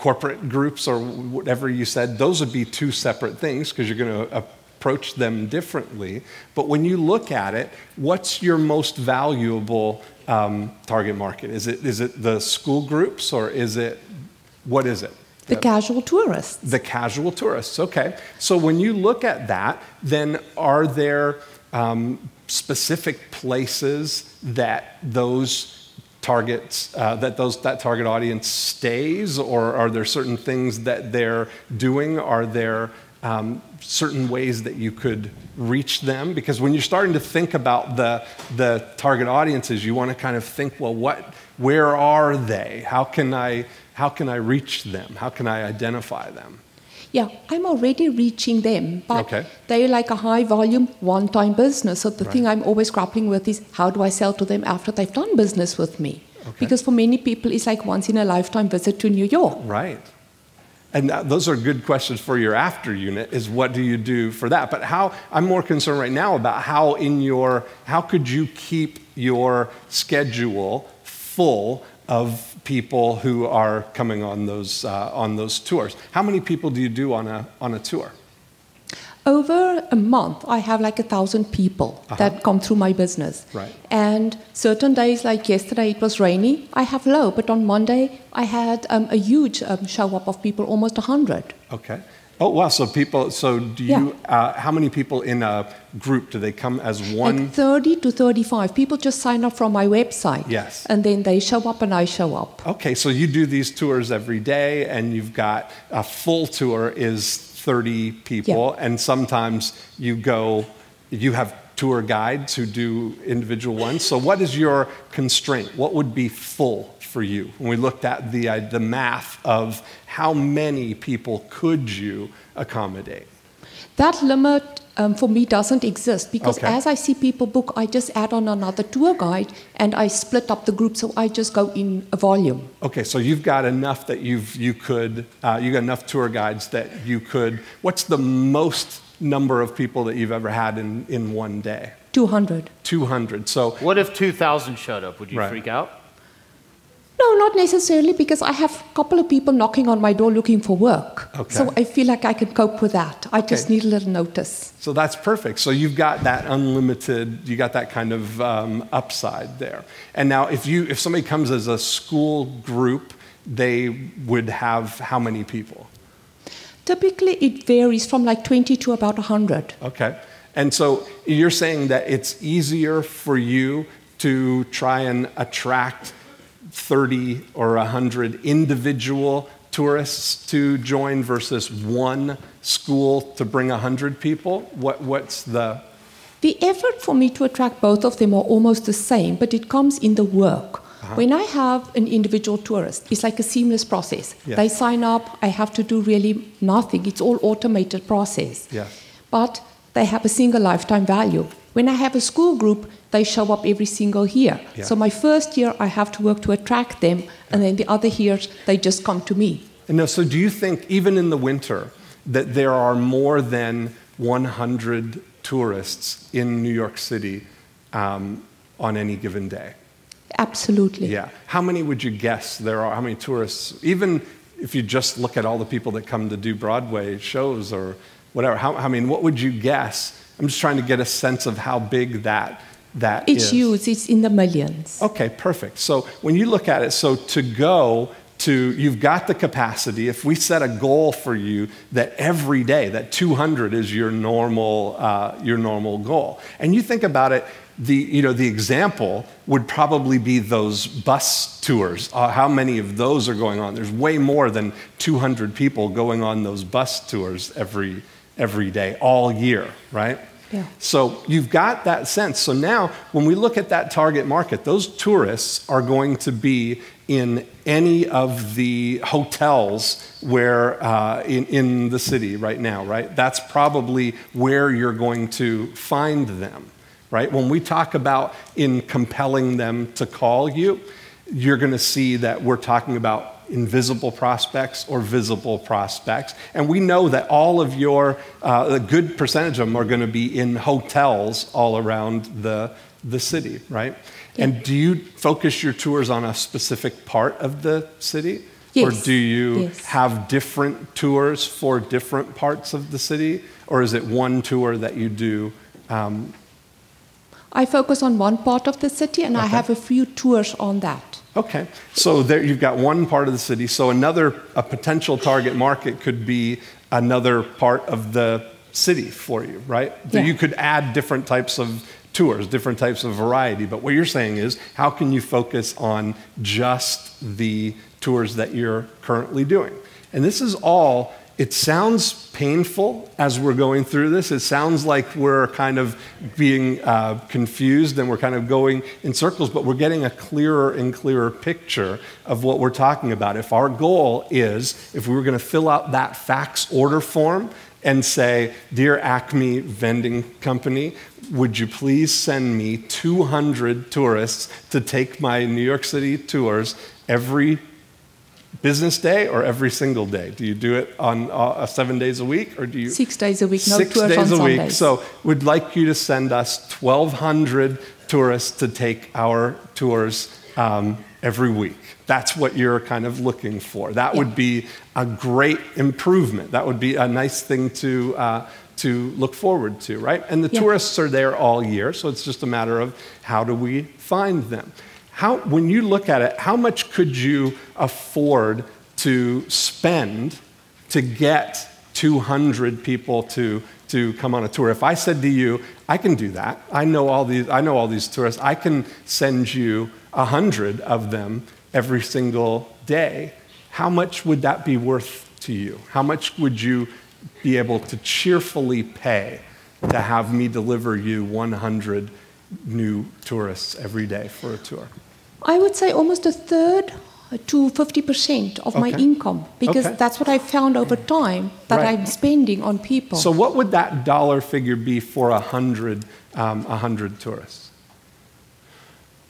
corporate groups or whatever you said, those would be two separate things because you're going to approach them differently. But when you look at it, what's your most valuable target market? Is it the school groups or what is it? The casual tourists. The casual tourists, okay. So when you look at that, then are there specific places that those targets, that target audience stays, or are there certain things that they're doing? Are there certain ways that you could reach them? Because when you're starting to think about the target audiences, you want to kind of think, well, where are they? How can I reach them? How can I identify them? Yeah, I'm already reaching them, but they're like a high volume, one-time business. So the thing I'm always grappling with is how do I sell to them after they've done business with me? Okay. Because for many people, it's like once in a lifetime visit to New York. Right. And those are good questions for your after unit, is what do you do for that? But I'm more concerned right now about how could you keep your schedule full of people who are coming on those tours. How many people do you do on a tour? Over a month, I have like 1,000 people that come through my business. Right. And certain days, like yesterday, it was rainy. I have low, but on Monday, I had a huge show up of people, almost 100. Okay. Oh, wow. So do you, how many people in a group, do they come as one? Like 30 to 35. People just sign up from my website. Yes. And then they show up and I show up. Okay. So you do these tours every day, and you've got a full tour is 30 people. And sometimes you have tour guides who do individual ones. So what is your constraint? What would be full for you? When we looked at the math of how many people could you accommodate? That limit for me doesn't exist because as I see people book, I just add on another tour guide and I split up the group, so I just go in a volume. Okay, so you've got enough that you got enough tour guides that you could. What's the most number of people that you've ever had in one day? 200. 200. So what if 2,000 showed up? Would you freak out? No, not necessarily, because I have a couple of people knocking on my door looking for work. Okay. So I feel like I can cope with that. I just need a little notice. So that's perfect. So you've got that unlimited, you got that kind of upside there. And now if somebody comes as a school group, they would have how many people? Typically, it varies from like 20 to about 100. Okay. And so you're saying that it's easier for you to try and attract 30 or 100 individual tourists to join versus one school to bring 100 people? What's the... The effort for me to attract both of them are almost the same, but it comes in the work. When I have an individual tourist, it's like a seamless process. Yes. They sign up, I have to do really nothing. It's all automated process. Yes. But they have a single lifetime value. When I have a school group, they show up every single year. Yeah. So my first year, I have to work to attract them, and then the other years, they just come to me. And now, so do you think, even in the winter, that there are more than 100 tourists in New York City on any given day? Absolutely. Yeah. How many would you guess there are? How many tourists? Even if you just look at all the people that come to do Broadway shows or whatever, what would you guess? I'm just trying to get a sense of how big that it's is. huge. It's in the millions. Okay, perfect. So when you look at it, so you've got the capacity. If we set a goal for you that every day, that 200 is your normal goal, and you think about it, the example would probably be those bus tours. How many of those are going on? There's way more than 200 people going on those bus tours every day, all year, right? Yeah. So you've got that sense. So now, when we look at that target market, those tourists are going to be in any of the hotels where in the city right now, right? That's probably where you're going to find them, right? When we talk about in compelling them to call you, you're going to see that we're talking about invisible prospects or visible prospects. And we know that all of a good percentage of them are going to be in hotels all around the city, right? Yeah. And do you focus your tours on a specific part of the city? Yes. Or do you have different tours for different parts of the city? Or is it one tour that you do? I focus on one part of the city, and I have a few tours on that. Okay, so there you've got one part of the city. So a potential target market could be another part of the city for you, right? So you could add different types of tours, different types of variety. But what you're saying is, how can you focus on just the tours that you're currently doing? And this is all, it sounds painful as we're going through this. It sounds like we're kind of being confused and we're kind of going in circles, but we're getting a clearer and clearer picture of what we're talking about. If our goal is, if we were going to fill out that fax order form and say, "Dear Acme Vending Company, would you please send me 200 tourists to take my New York City tours every business day or every single day?" Do you do it on 7 days a week, or do you? 6 days a week, no 6 tours days on a Sundays. week. So we'd like you to send us 1,200 tourists to take our tours every week. That's what you're kind of looking for. That would be a great improvement. That would be a nice thing to look forward to, right? And the tourists are there all year, so it's just a matter of how do we find them. When you look at it, how much could you afford to spend to get 200 people to come on a tour? If I said to you, I can do that. I know all these tourists. I can send you 100 of them every single day. How much would that be worth to you? How much would you be able to cheerfully pay to have me deliver you 100 new tourists every day for a tour? I would say almost a third to 50% of my income, because that's what I found over time that I'm spending on people. So what would that dollar figure be for 100 tourists?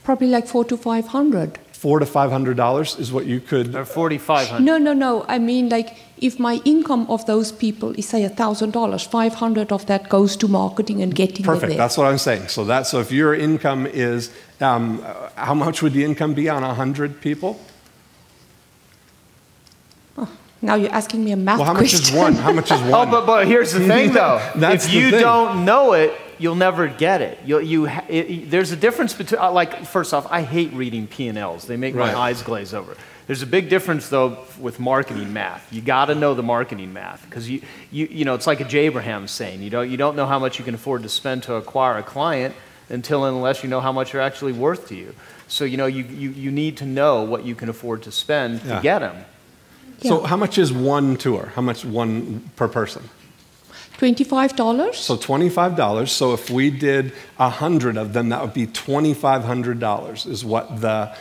Probably like $400 to $500. $400 to $500 is what you could. Or $4,500. No. I mean, like, if my income of those people is, say, $1,000, 500 of that goes to marketing and getting them there. Perfect. That's what I'm saying. So if your income is, how much would the income be on 100 people? Oh, now you're asking me a math question. Well, how much is one? Oh, but here's the thing, though. If you don't know it, you'll never get it. There's a difference between, first off, I hate reading P&Ls. They make my eyes glaze over. There's a big difference, though, with marketing math. You got to know the marketing math, because it's like a J. Abraham saying. You don't know how much you can afford to spend to acquire a client unless you know how much you're actually worth to you. So you need to know what you can afford to spend to get them. So how much is one tour? How much one per person? $25. So $25. So if we did 100 of them, that would be $2,500 is what the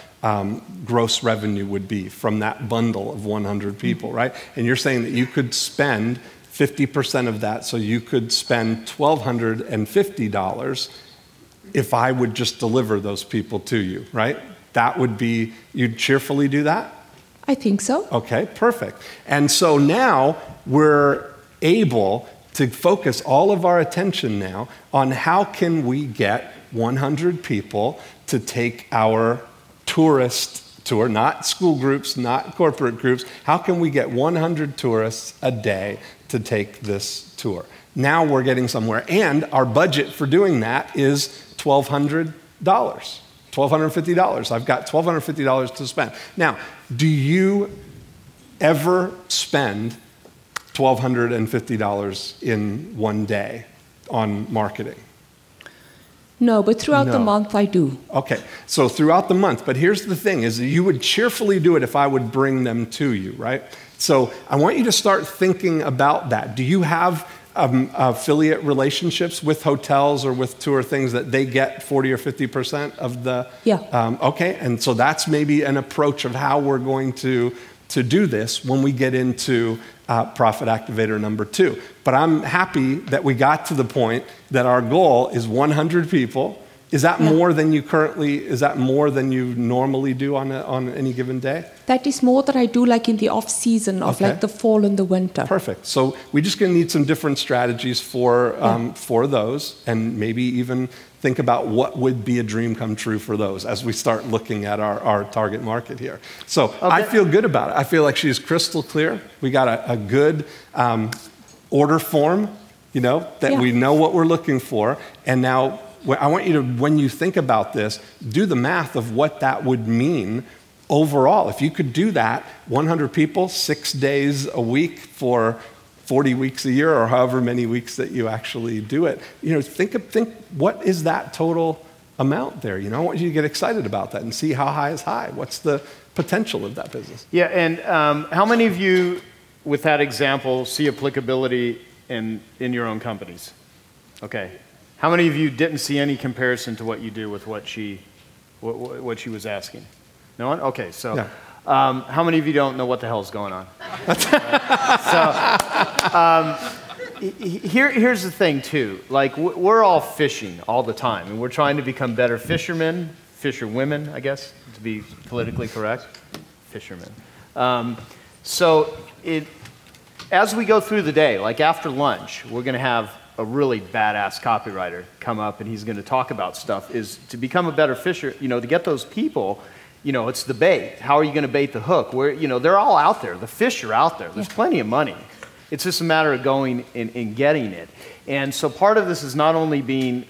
gross revenue would be from that bundle of 100 people, right? And you're saying that you could spend 50% of that, so you could spend $1,250 if I would just deliver those people to you, right? That would be, you'd cheerfully do that? I think so. Okay, perfect. And so now we're able to focus all of our attention now on how can we get 100 people to take our tourist tour, not school groups, not corporate groups. How can we get 100 tourists a day to take this tour? Now we're getting somewhere. And our budget for doing that is $1,200, $1,250. I've got $1,250 to spend. Now, do you ever spend $1,250 in one day on marketing? No, but throughout the month I do. Okay, so throughout the month. But here's the thing, is that you would cheerfully do it if I would bring them to you, right? So I want you to start thinking about that. Do you have affiliate relationships with hotels or with tour things that they get 40 or 50% of the... Yeah. Okay, and so that's maybe an approach of how we're going to do this when we get into Profit Activator number 2. But I'm happy that we got to the point that our goal is 100 people Is that more than you is that more than you normally do on any given day? That is more that I do like in the off season of like the fall and the winter. Perfect. So we're just going to need some different strategies for those, and maybe even think about what would be a dream come true for those as we start looking at our target market here. So I feel good about it. I feel like she's crystal clear. We got a good order form, that we know what we're looking for, and now I want you to, when you think about this, do the math of what that would mean overall. If you could do that, 100 people, 6 days a week for 40 weeks a year, or however many weeks that you actually do it, think what is that total amount there? I want you to get excited about that and see how high is high. What's the potential of that business? Yeah, and how many of you, with that example, see applicability in your own companies? Okay. How many of you didn't see any comparison to what you do with what she was asking? No one? Okay, so how many of you don't know what the hell's going on? Here's the thing too. Like we're all fishing all the time, and we're trying to become better fishermen, fisherwomen, I guess, to be politically correct, fishermen. As we go through the day, like after lunch, we're going to have a really badass copywriter come up, and he's going to talk about stuff, is to become a better fisher, to get those people, it's the bait. How are you going to bait the hook? They're all out there. The fish are out there. There's plenty of money. It's just a matter of going and getting it. And so part of this is not only being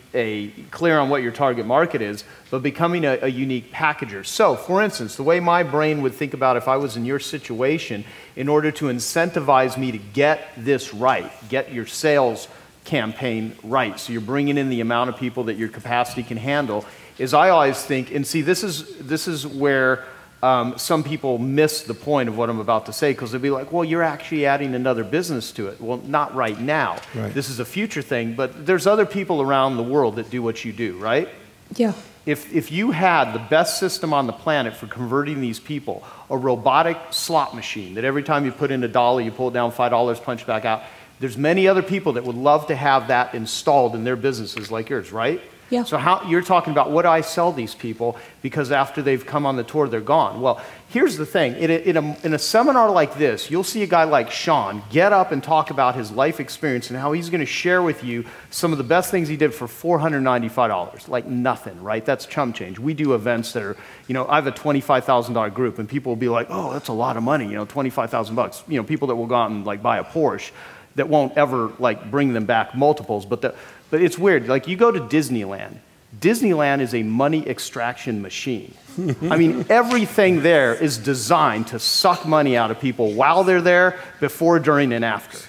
clear on what your target market is, but becoming a unique packager. So, for instance, the way my brain would think about if I was in your situation, in order to incentivize me to get this right, get your sales campaign right, so you're bringing in the amount of people that your capacity can handle, is I always think, and see, this is where some people miss the point of what I'm about to say, because they'll be like, well, you're actually adding another business to it. Well, not right now. Right. This is a future thing, but there's other people around the world that do what you do, right? Yeah. If you had the best system on the planet for converting these people, a robotic slot machine that every time you put in $1, you pull it down $5, punch back out, there's many other people that would love to have that installed in their businesses like yours, right? Yeah. So you're talking about, what do I sell these people, because after they've come on the tour, they're gone. Well, here's the thing. In a seminar like this, you'll see a guy like Sean get up and talk about his life experience and how he's going to share with you some of the best things he did for $495. Like nothing, right? That's chump change. We do events that are, I have a $25,000 group, and people will be like, oh, that's a lot of money, $25,000. People that will go out and like buy a Porsche that won't ever like bring them back multiples, but it's weird. Like you go to Disneyland. Disneyland is a money extraction machine. I mean, everything there is designed to suck money out of people while they're there, before, during, and after.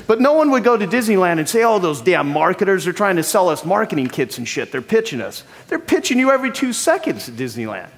But no one would go to Disneyland and say, oh, those damn marketers are trying to sell us marketing kits and shit. They're pitching us. They're pitching you every 2 seconds at Disneyland.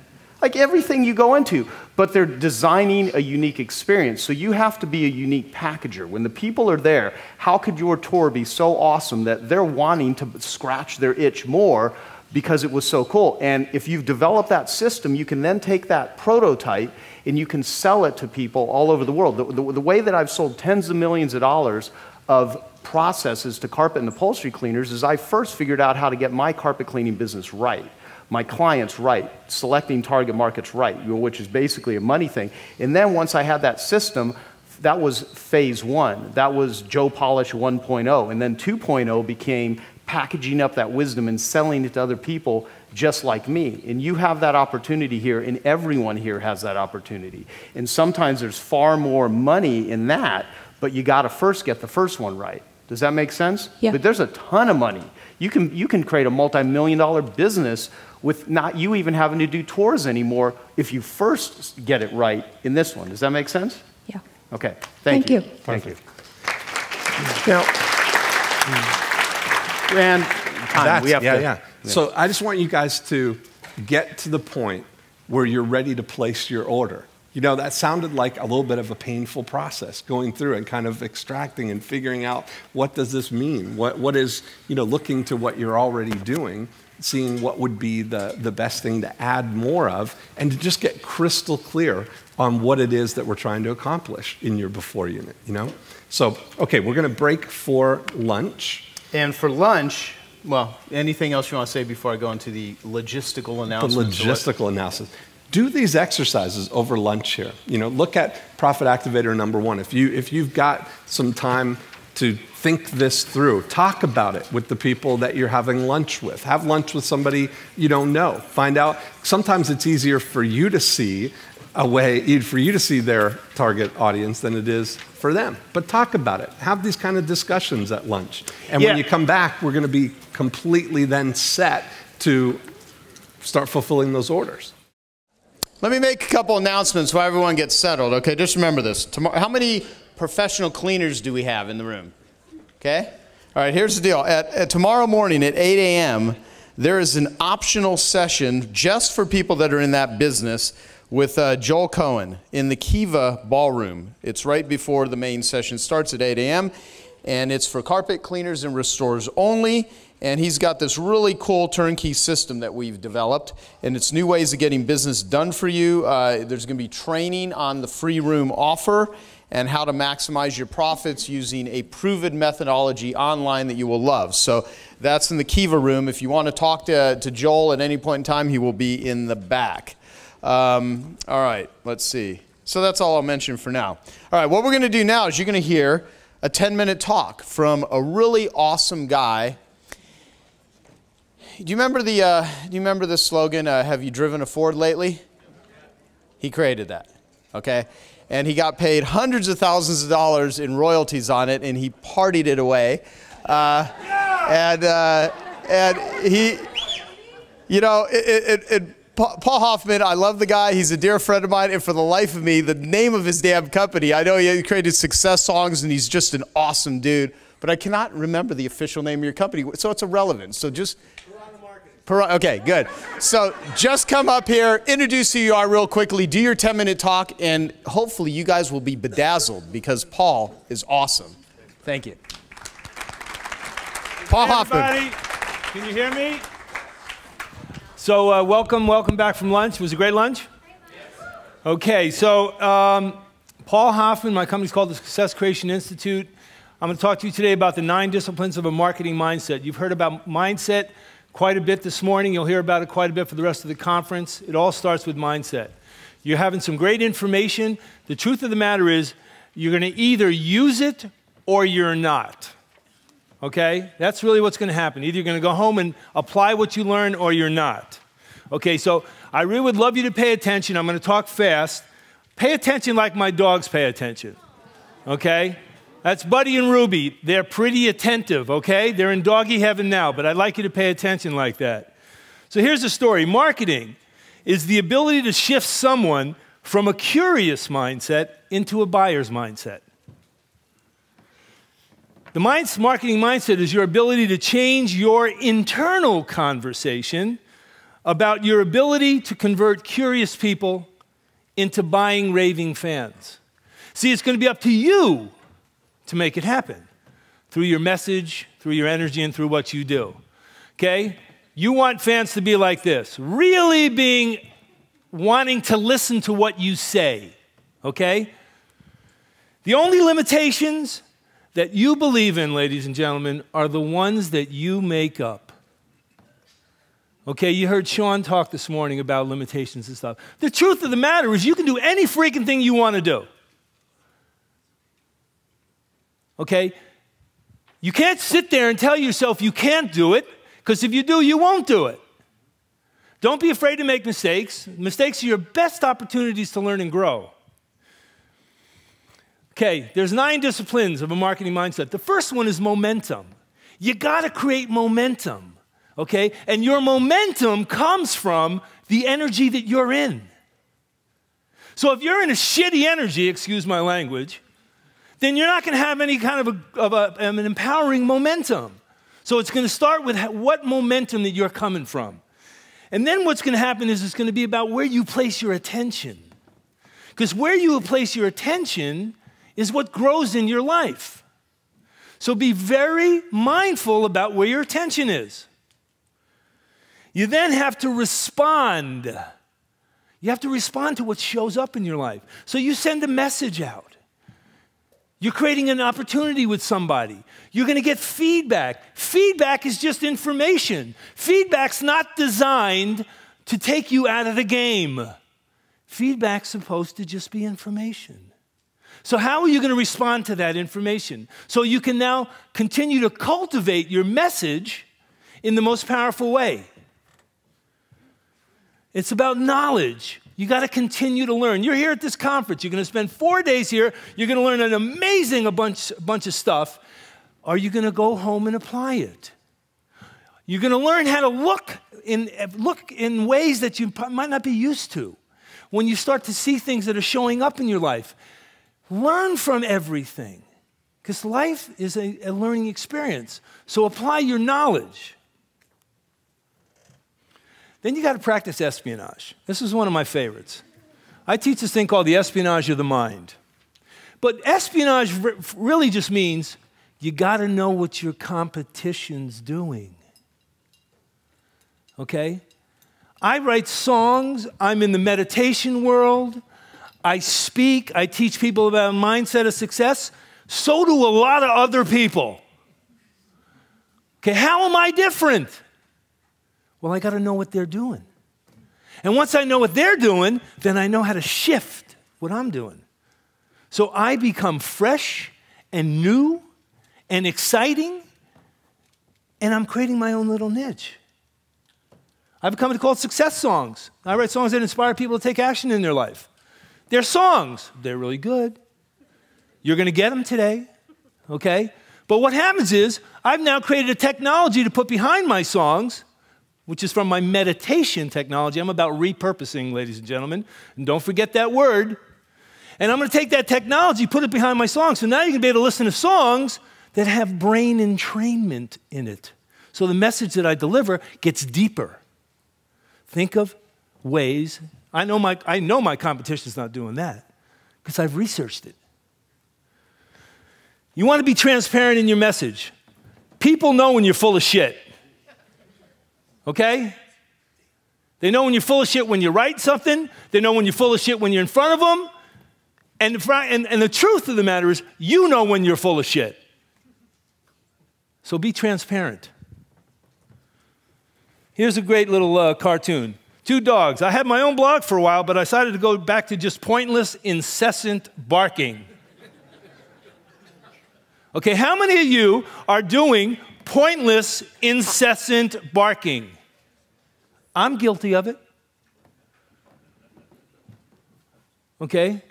Like everything you go into, but they're designing a unique experience. So you have to be a unique packager. When the people are there, how could your tour be so awesome that they're wanting to scratch their itch more because it was so cool? And if you've developed that system, you can then take that prototype and you can sell it to people all over the world. The way that I've sold tens of millions of dollars of processes to carpet and upholstery cleaners is I first figured out how to get my carpet cleaning business right, my clients right, selecting target markets right, which is basically a money thing. And then once I had that system, that was phase 1. That was Joe Polish 1.0. And then 2.0 became packaging up that wisdom and selling it to other people just like me. And you have that opportunity here, and everyone here has that opportunity. And sometimes there's far more money in that, but you got to first get the first one right. Does that make sense? Yeah. But there's a ton of money. You can create a multi-million-dollar business with not you even having to do tours anymore if you first get it right in this one. Does that make sense? Yeah. Okay. Thank you. Thank you. Now, Rand, time. We have to. Yeah. So I just want you guys to get to the point where you're ready to place your order. That sounded like a little bit of a painful process, going through and kind of extracting and figuring out, what does this mean? What is, looking to what you're already doing, seeing what would be the best thing to add more of, and to just get crystal clear on what it is that we're trying to accomplish in your before unit, So, okay, we're going to break for lunch. And for lunch, Well, anything else you want to say before I go into the logistical announcement? The logistical analysis. Do these exercises over lunch here. Look at Profit Activator number 1. If you've got some time to think this through, talk about it with the people that you're having lunch with. Have lunch with somebody you don't know. Find out. Sometimes it's easier for you to see their target audience than it is for them. But talk about it. Have these kind of discussions at lunch. And when you come back, we're going to be completely then set to start fulfilling those orders. Let me make a couple announcements while everyone gets settled. Okay, just remember this. Tomorrow, how many professional cleaners do we have in the room? Okay? All right, here's the deal. At tomorrow morning at 8 a.m., there is an optional session just for people that are in that business with Joel Cohen in the Kiva Ballroom. It's right before the main session starts at 8 a.m., and it's for carpet cleaners and restorers only. And he's got this really cool turnkey system that we've developed, and it's new ways of getting business done for you. There's going to be training on the free room offer and how to maximize your profits using a proven methodology online that you will love. So that's in the Kiva room. If you want to talk to Joel at any point in time, he will be in the back. All right, let's see. So that's all I'll mention for now. All right, what we're going to do now is you're going to hear a 10-minute talk from a really awesome guy. Do you remember the slogan, have you driven a Ford lately? He created that, okay? And he got paid hundreds of thousands of dollars in royalties on it, and he partied it away. And he, Paul Hoffman, I love the guy. He's a dear friend of mine, and for the life of me, the name of his damn company, I know he created Success Songs, and he's just an awesome dude, but I cannot remember the official name of your company, so it's irrelevant. So just... Okay, good. So just come up here, introduce who you are real quickly, do your 10-minute talk, and hopefully you guys will be bedazzled because Paul is awesome. Thank you. Paul Hoffman. Everybody, can you hear me? So welcome back from lunch. Was it a great lunch? Yes. Okay, so Paul Hoffman, my company's called the Success Creation Institute. I'm going to talk to you today about the 9 disciplines of a marketing mindset. You've heard about mindset quite a bit this morning. You'll hear about it quite a bit for the rest of the conference. It all starts with mindset. You're having some great information. The truth of the matter is you're going to either use it or you're not. Okay? That's really what's going to happen. Either you're going to go home and apply what you learn or you're not. Okay, so I really would love you to pay attention. I'm going to talk fast. Pay attention like my dogs pay attention. Okay? That's Buddy and Ruby. They're pretty attentive, okay? They're in doggy heaven now, but I'd like you to pay attention like that. So here's the story. Marketing is the ability to shift someone from a curious mindset into a buyer's mindset. The marketing mindset is your ability to change your internal conversation about your ability to convert curious people into buying, raving fans. See, it's going to be up to you to make it happen through your message, through your energy, and through what you do. Okay? You want fans to be like this, really wanting to listen to what you say. Okay? The only limitations that you believe in, ladies and gentlemen, are the ones that you make up. Okay, you heard Sean talk this morning about limitations and stuff. The truth of the matter is you can do any freaking thing you want to do. Okay? You can't sit there and tell yourself you can't do it, because if you do, you won't do it. Don't be afraid to make mistakes. Mistakes are your best opportunities to learn and grow. Okay, there's 9 disciplines of a marketing mindset. The first one is momentum. You got to create momentum, okay? And your momentum comes from the energy that you're in. So if you're in a shitty energy, excuse my language, then you're not going to have any kind of an empowering momentum. So it's going to start with what momentum that you're coming from. And then what's going to happen is it's going to be about where you place your attention. Because where you place your attention is what grows in your life. So be very mindful about where your attention is. You then have to respond. You have to respond to what shows up in your life. So you send a message out. You're creating an opportunity with somebody. You're going to get feedback. Feedback is just information. Feedback's not designed to take you out of the game. Feedback's supposed to just be information. So how are you going to respond to that information? So you can now continue to cultivate your message in the most powerful way. It's about knowledge. You got to continue to learn. You're here at this conference. You're going to spend 4 days here. You're going to learn an amazing bunch of stuff. Are you going to go home and apply it? You're going to learn how to look in ways that you might not be used to. When you start to see things that are showing up in your life, learn from everything. Because life is a learning experience. So apply your knowledge. Then you got to practice espionage. This is one of my favorites. I teach this thing called the espionage of the mind. But espionage really just means you got to know what your competition's doing. Okay? I write songs. I'm in the meditation world. I speak. I teach people about a mindset of success. So do a lot of other people. Okay, how am I different? Well, I got to know what they're doing. And once I know what they're doing, then I know how to shift what I'm doing. So I become fresh and new and exciting, and I'm creating my own little niche. I've become called success songs. I write songs that inspire people to take action in their life. They're songs. They're really good. You're going to get them today, okay? But what happens is I've now created a technology to put behind my songs, which is from my meditation technology. I'm about repurposing, ladies and gentlemen. And don't forget that word. And I'm going to take that technology, put it behind my songs. So now you can be able to listen to songs that have brain entrainment in it. So the message that I deliver gets deeper. Think of ways. I know my competition's not doing that because I've researched it. You want to be transparent in your message. People know when you're full of shit. Okay? They know when you're full of shit when you write something. They know when you're full of shit when you're in front of them. And the truth of the matter is, you know when you're full of shit. So be transparent. Here's a great little cartoon. 2 dogs. I had my own blog for a while, but I decided to go back to just pointless, incessant barking. Okay, how many of you are doing pointless, incessant barking? I'm guilty of it. Okay?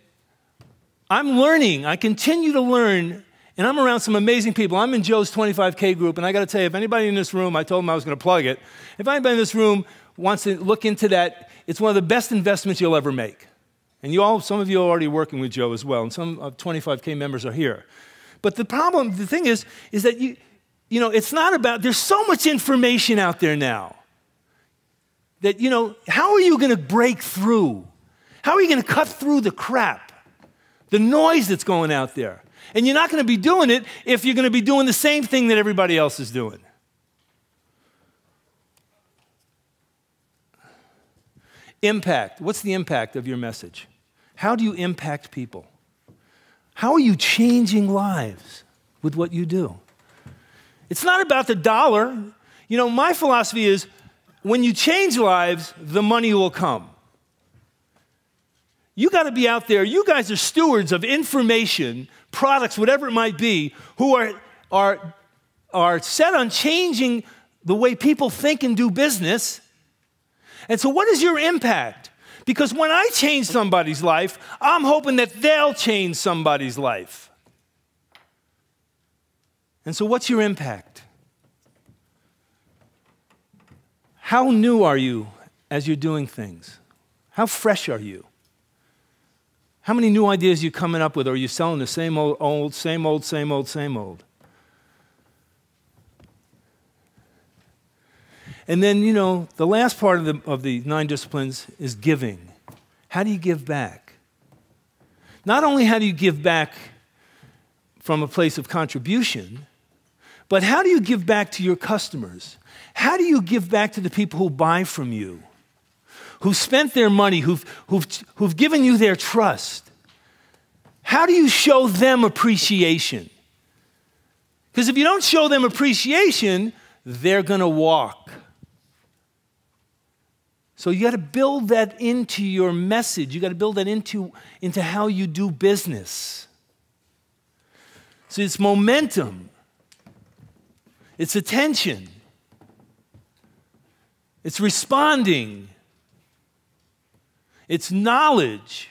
I'm learning. I continue to learn, and I'm around some amazing people. I'm in Joe's 25K group, and I got to tell you, if anybody in this room, I told him I was going to plug it, if anybody in this room wants to look into that, it's one of the best investments you'll ever make. And some of you are already working with Joe as well, and some of 25K members are here. But the thing is that it's not about, there's so much information out there now that, how are you going to break through? How are you going to cut through the crap, the noise that's going out there? And you're not going to be doing it if you're going to be doing the same thing that everybody else is doing. Impact. What's the impact of your message? How do you impact people? How are you changing lives with what you do? It's not about the dollar. My philosophy is when you change lives, the money will come. You got to be out there. You guys are stewards of information, products, whatever it might be, who are set on changing the way people think and do business. And so what is your impact? Because when I change somebody's life, I'm hoping that they'll change somebody's life. And so what's your impact? How new are you as you're doing things? How fresh are you? How many new ideas are you coming up with? Or are you selling the same old, same old, same old, same old? And then, the last part of the 9 disciplines is giving. How do you give back? Not only how do you give back from a place of contribution, but how do you give back to your customers? How do you give back to the people who buy from you, who've spent their money, who've given you their trust? how do you show them appreciation? Because if you don't show them appreciation, they're going to walk. So you got to build that into your message. You got to build that into how you do business. So it's momentum. It's attention. It's responding. It's knowledge.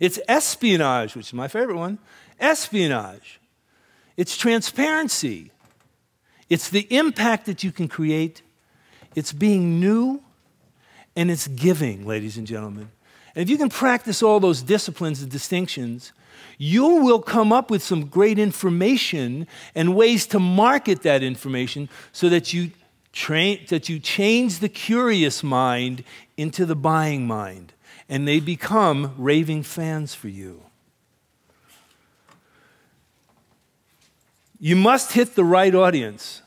It's espionage, which is my favorite one. Espionage. It's transparency. It's the impact that you can create. It's being new. And it's giving, ladies and gentlemen. And if you can practice all those disciplines and distinctions, you will come up with some great information and ways to market that information so that you change the curious mind into the buying mind. And they become raving fans for you. You must hit the right audience.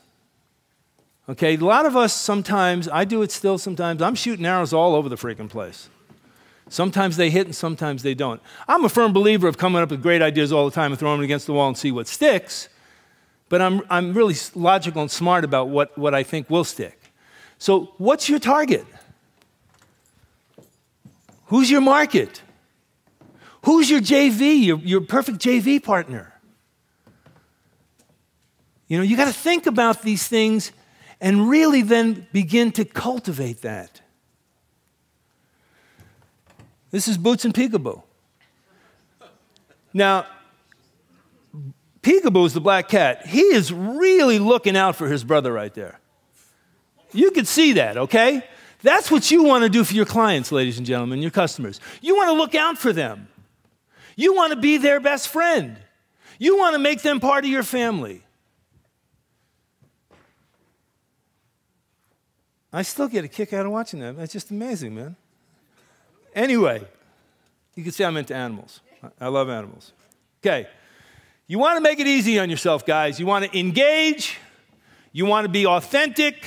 Okay, a lot of us sometimes, I do it still sometimes, I'm shooting arrows all over the freaking place. Sometimes they hit and sometimes they don't. I'm a firm believer of coming up with great ideas all the time and throwing them against the wall and see what sticks, but I'm really logical and smart about what I think will stick. So what's your target? Who's your market? Who's your JV, your perfect JV partner? You know, you got to think about these things and really then begin to cultivate that. This is Boots and Peekaboo. Now, Peekaboo is the black cat. He is really looking out for his brother right there. You can see that, okay? That's what you want to do for your clients, ladies and gentlemen, your customers. You want to look out for them. You want to be their best friend. You want to make them part of your family. I still get a kick out of watching that. That's just amazing, man. Anyway, you can see I'm into animals. I love animals. Okay, you want to make it easy on yourself, guys. You want to engage. You want to be authentic.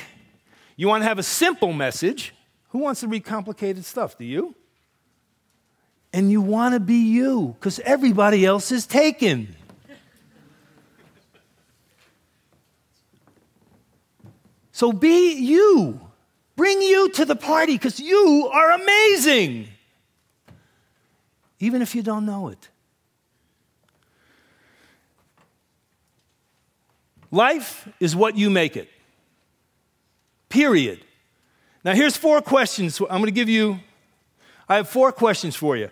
You want to have a simple message. Who wants to read complicated stuff? Do you? And you want to be you, because everybody else is taken. So be you. Bring you to the party because you are amazing, even if you don't know it. Life is what you make it, period. Now here's 4 questions I'm going to give you. I have 4 questions for you.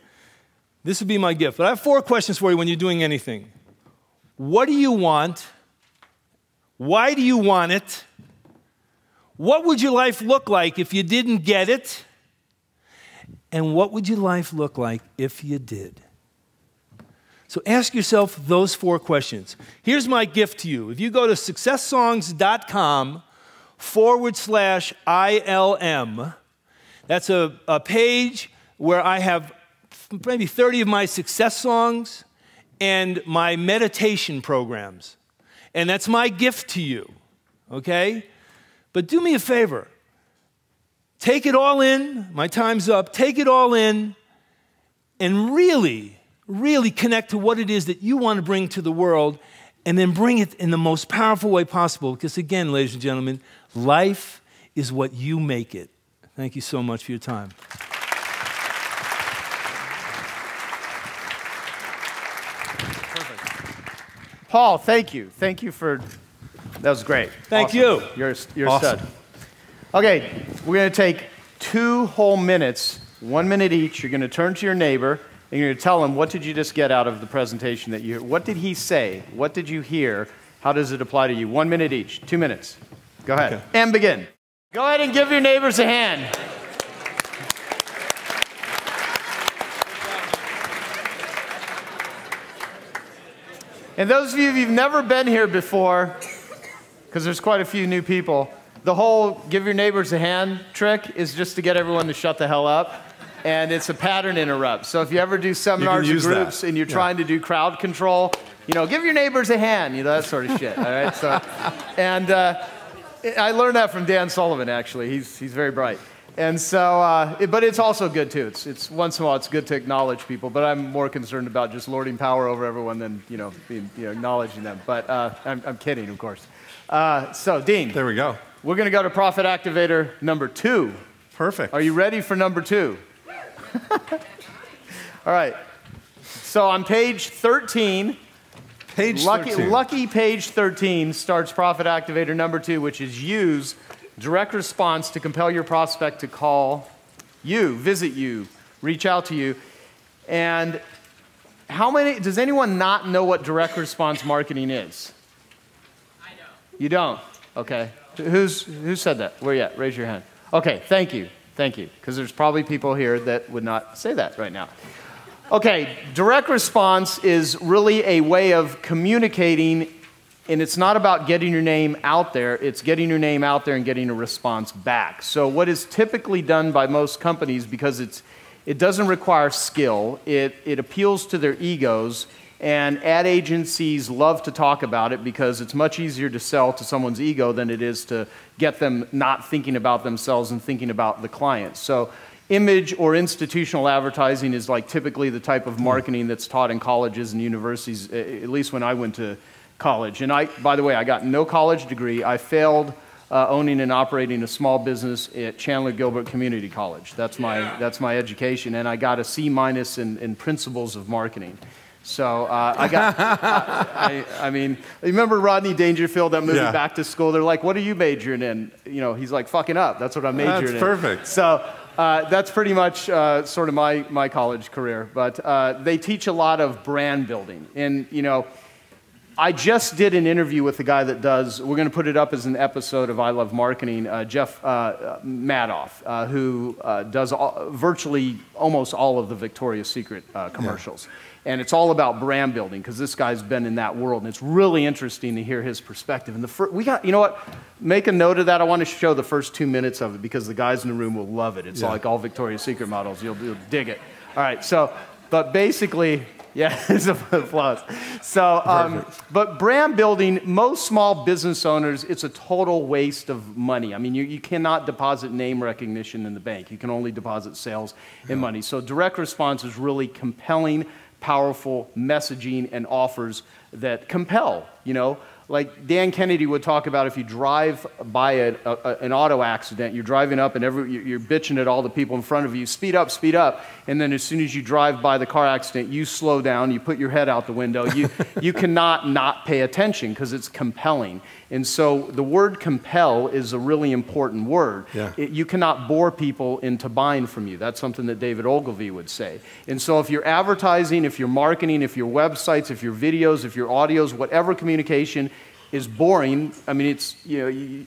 This would be my gift, but I have 4 questions for you when you're doing anything. What do you want? Why do you want it? What would your life look like if you didn't get it? And what would your life look like if you did? So ask yourself those 4 questions. Here's my gift to you. If you go to successsongs.com/ILM, that's a page where I have maybe 30 of my success songs and my meditation programs. And that's my gift to you, okay? But do me a favor. Take it all in. My time's up. Take it all in and really, really connect to what it is that you want to bring to the world and then bring it in the most powerful way possible. Because again, ladies and gentlemen, life is what you make it. Thank you so much for your time. Perfect. Paul, thank you. Thank you for... That was great. Thank awesome. you. You're awesome. Stud. Okay, we're going to take 2 whole minutes, 1 minute each. You're going to turn to your neighbor, and you're going to tell him, what did you just get out of the presentation that you heard? What did he say? What did you hear? How does it apply to you? 1 minute each, 2 minutes. Go ahead. Okay. And begin. Go ahead and give your neighbors a hand. And those of you who've never been here before, because there's quite a few new people, the whole give your neighbors a hand trick is just to get everyone to shut the hell up. And it's a pattern interrupt. So if you ever do seminars or groups and you're trying to do crowd control, you know, give your neighbors a hand, you know, that sort of shit, all right? So, and I learned that from Dan Sullivan, actually. He's very bright. And so, but it's also good too. It's once in a while it's good to acknowledge people, but I'm more concerned about just lording power over everyone than acknowledging them. But I'm kidding, of course. So Dean, there we go. We're going to go to Profit Activator number 2. Perfect. Are you ready for number 2? All right. So on page 13. Lucky page 13 starts Profit Activator number 2, which is use direct response to compel your prospect to call you, visit you, reach out to you. And does anyone not know what direct response marketing is? I don't. You don't? Okay. Who said that? Where you at? Raise your hand. Okay, thank you. Thank you. Because there's probably people here that would not say that right now. Okay, direct response is really a way of communicating, and it's not about getting your name out there, it's getting your name out there and getting a response back. So what is typically done by most companies, because it doesn't require skill, it appeals to their egos, and ad agencies love to talk about it because it's much easier to sell to someone's ego than it is to get them not thinking about themselves and thinking about the client. So image or institutional advertising is like typically the type of marketing that's taught in colleges and universities, at least when I went to college. And by the way, I got no college degree. I failed owning and operating a small business at Chandler Gilbert Community College. That's my education. And I got a C- in principles of marketing. So I mean, remember Rodney Dangerfield, that movie Back to School? They're like, what are you majoring in? He's like, fucking up. That's what I'm majoring in. That's perfect. So that's pretty much sort of my college career. But they teach a lot of brand building. And, I just did an interview with the guy that we're going to put it up as an episode of I Love Marketing, Jeff Madoff, who does virtually almost all of the Victoria's Secret commercials. And it's all about brand building because this guy's been in that world, and it's really interesting to hear his perspective. And you know what? Make a note of that. I want to show the first 2 minutes of it because the guys in the room will love it. It's like all Victoria's Secret models. You'll dig it. All right. So, but basically, it's applause. So, but brand building, most small business owners, it's a total waste of money. I mean, you cannot deposit name recognition in the bank. You can only deposit sales and money. So direct response is really compelling, powerful messaging and offers that compel, Like Dan Kennedy would talk about, if you drive by an auto accident, you're driving up and you're bitching at all the people in front of you, speed up, and then as soon as you drive by the car accident, you slow down, you put your head out the window, you cannot not pay attention because it's compelling. And so the word compel is a really important word. You cannot bore people into buying from you. That's something that David Ogilvy would say. And so if you're advertising, if you're marketing, if your websites, if your videos, if your audios, whatever communication is boring, I mean, it's,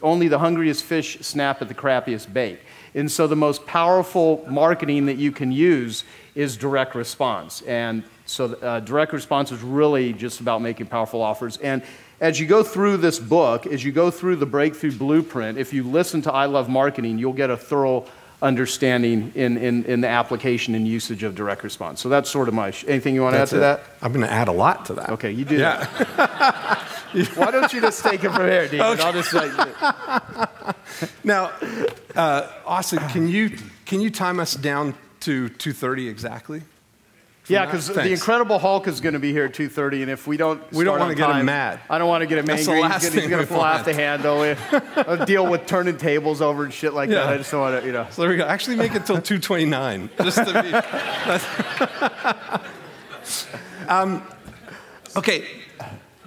only the hungriest fish snap at the crappiest bait. And so the most powerful marketing that you can use is direct response. And so direct response is really just about making powerful offers. And as you go through this book, as you go through the Breakthrough Blueprint, if you listen to I Love Marketing, you'll get a thorough understanding in the application and usage of direct response. So that's sort of anything you want to add to that? I'm going to add a lot to that. Okay, you do that. Why don't you just take it from here, Dean? Okay. I'll just say. Now, Austin, can you time us down to 2:30 exactly? Yeah, because the Incredible Hulk is going to be here at 2:30, and if we don't want to get him mad. I don't want to get him angry. He's going to fly off the handle. I'll deal with turning tables over and shit like that. I just don't want to, So there we go. Actually, make it till 2:29, just to be. Okay.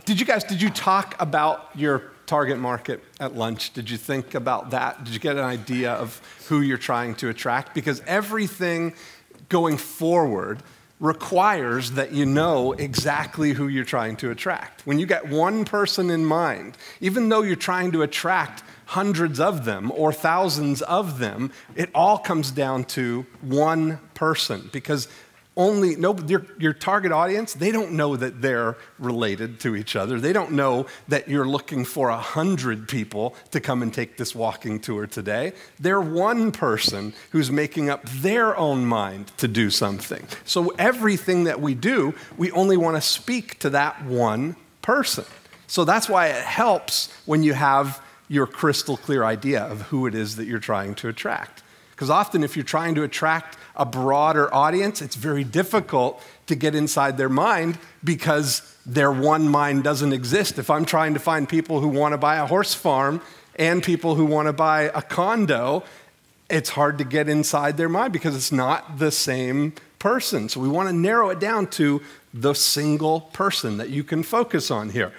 Did you talk about your target market at lunch? Did you think about that? Did you get an idea of who you're trying to attract? Because everything going forward requires that you know exactly who you're trying to attract. When you get one person in mind, even though you're trying to attract hundreds of them or thousands of them, it all comes down to one person, because your target audience, they don't know that they're related to each other. They don't know that you're looking for 100 people to come and take this walking tour today. They're one person who's making up their own mind to do something. So everything that we do, we only want to speak to that one person. So that's why it helps when you have your crystal clear idea of who it is that you're trying to attract. Because often if you're trying to attract a broader audience, it's very difficult to get inside their mind because their one mind doesn't exist. If I'm trying to find people who want to buy a horse farm and people who want to buy a condo, it's hard to get inside their mind because it's not the same person. So we want to narrow it down to the single person that you can focus on here.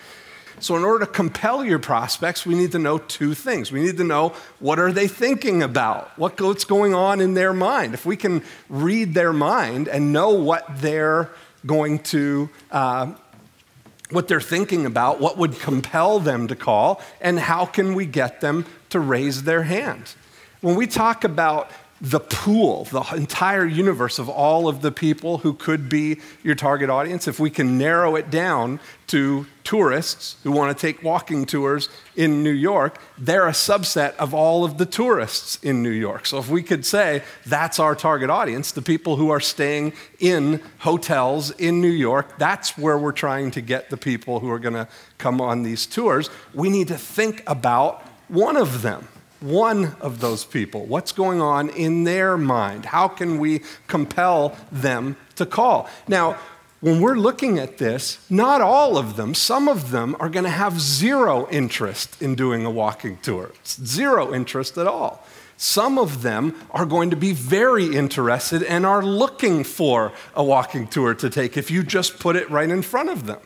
So in order to compel your prospects, we need to know two things. We need to know, what are they thinking about? What's going on in their mind? If we can read their mind and know what they're going to, what they're thinking about, what would compel them to call, and how can we get them to raise their hand? When we talk about the pool, the entire universe of all of the people who could be your target audience, if we can narrow it down to tourists who want to take walking tours in New York, they're a subset of all of the tourists in New York. So if we could say that's our target audience, the people who are staying in hotels in New York, that's where we're trying to get the people who are going to come on these tours. We need to think about one of them. One of those people. What's going on in their mind? How can we compel them to call? Now, when we're looking at this, not all of them, some of them are going to have zero interest in doing a walking tour. Zero interest at all. Some of them are going to be very interested and are looking for a walking tour to take if you just put it right in front of them.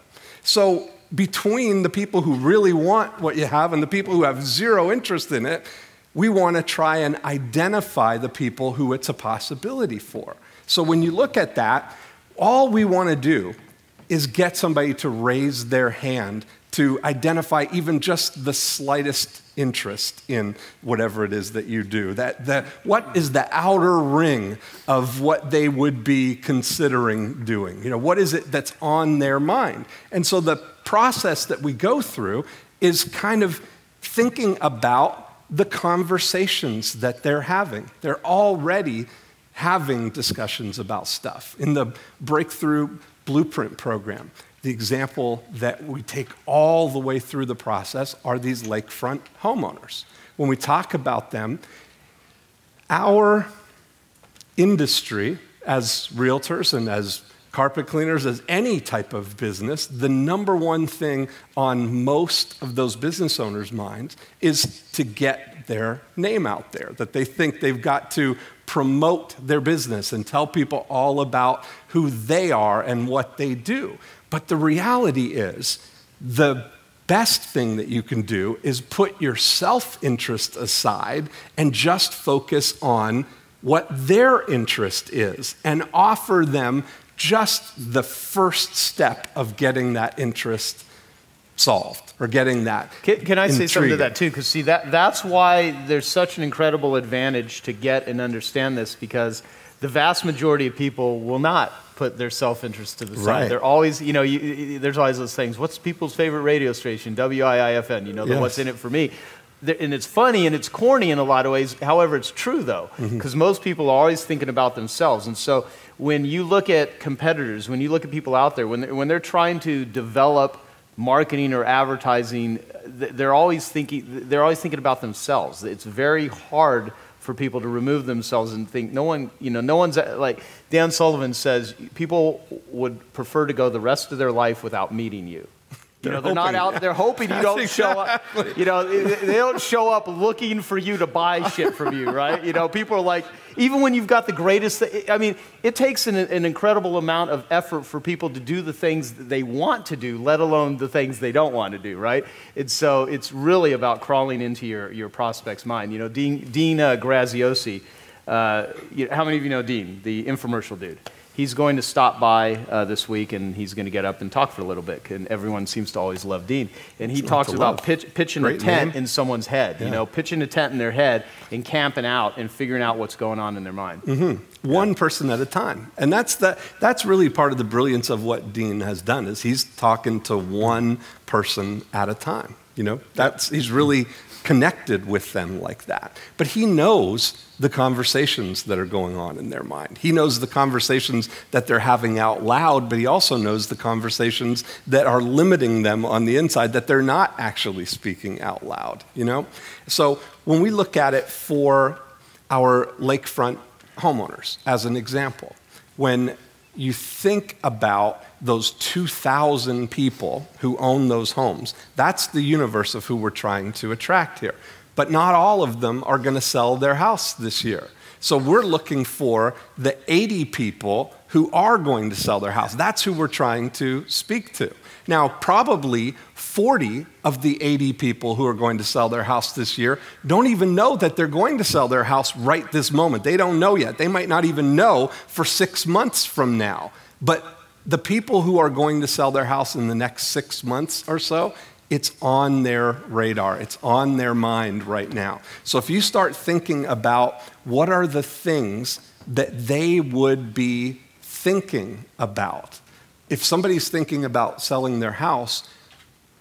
So between the people who really want what you have and the people who have zero interest in it, we want to try and identify the people who it's a possibility for. So when you look at that, all we want to do is get somebody to raise their hand to identify even just the slightest interest in whatever it is that you do. What is the outer ring of what they would be considering doing? You know, what is it that's on their mind? And so the process that we go through is kind of thinking about the conversations that they're having. They're already having discussions about stuff. In the Breakthrough Blueprint program, the example that we take all the way through the process are these lakefront homeowners. When we talk about them, our industry as realtors and as carpet cleaners, as any type of business, the number one thing on most of those business owners' minds is to get their name out there, that they think they've got to promote their business and tell people all about who they are and what they do. But the reality is, the best thing that you can do is put your self-interest aside and just focus on what their interest is and offer them just the first step of getting that interest solved or getting that Can I say something to that too? Because see, that's why there's such an incredible advantage to get and understand this, because the vast majority of people will not put their self-interest to the side. Right. They're always, you know, there's always those things. What's people's favorite radio station? WIIFN, you know, Yes. what's in it for me? And it's funny and it's corny in a lot of ways. However, it's true though, because most people are always thinking about themselves. And so when you look at competitors, when you look at people out there, when they're trying to develop marketing or advertising, they're always thinking about themselves. It's very hard for people to remove themselves and think no one's like Dan Sullivan says, people would prefer to go the rest of their life without meeting you. You know, they're not out there hoping you don't show up. You know, they don't show up looking for you to buy shit from you, right? You know, people are like, even when you've got the greatest, I mean, it takes an incredible amount of effort for people to do the things that they want to do, let alone the things they don't want to do, right? And so it's really about crawling into your prospect's mind. You know, Dean Graziosi, how many of you know Dean, the infomercial dude? He's going to stop by this week, and he's going to get up and talk for a little bit. And everyone seems to always love Dean. And he talks about pitching a tent in someone's head. Yeah. You know, pitching a tent in their head and camping out and figuring out what's going on in their mind. Mm-hmm. One person at a time. And that's really part of the brilliance of what Dean has done, is he's talking to one person at a time. You know, he's really connected with them like that. But he knows the conversations that are going on in their mind. He knows the conversations that they're having out loud, but he also knows the conversations that are limiting them on the inside, that they're not actually speaking out loud, you know? So when we look at it for our lakefront homeowners as an example. When you think about those 2,000 people who own those homes, that's the universe of who we're trying to attract here. But not all of them are going to sell their house this year. So we're looking for the 80 people who are going to sell their house. That's who we're trying to speak to. Now, probably 40 of the 80 people who are going to sell their house this year don't even know that they're going to sell their house right this moment. They don't know yet. They might not even know for 6 months from now. But the people who are going to sell their house in the next 6 months or so, it's on their radar. It's on their mind right now. So if you start thinking about what are the things that they would be thinking about, if somebody's thinking about selling their house,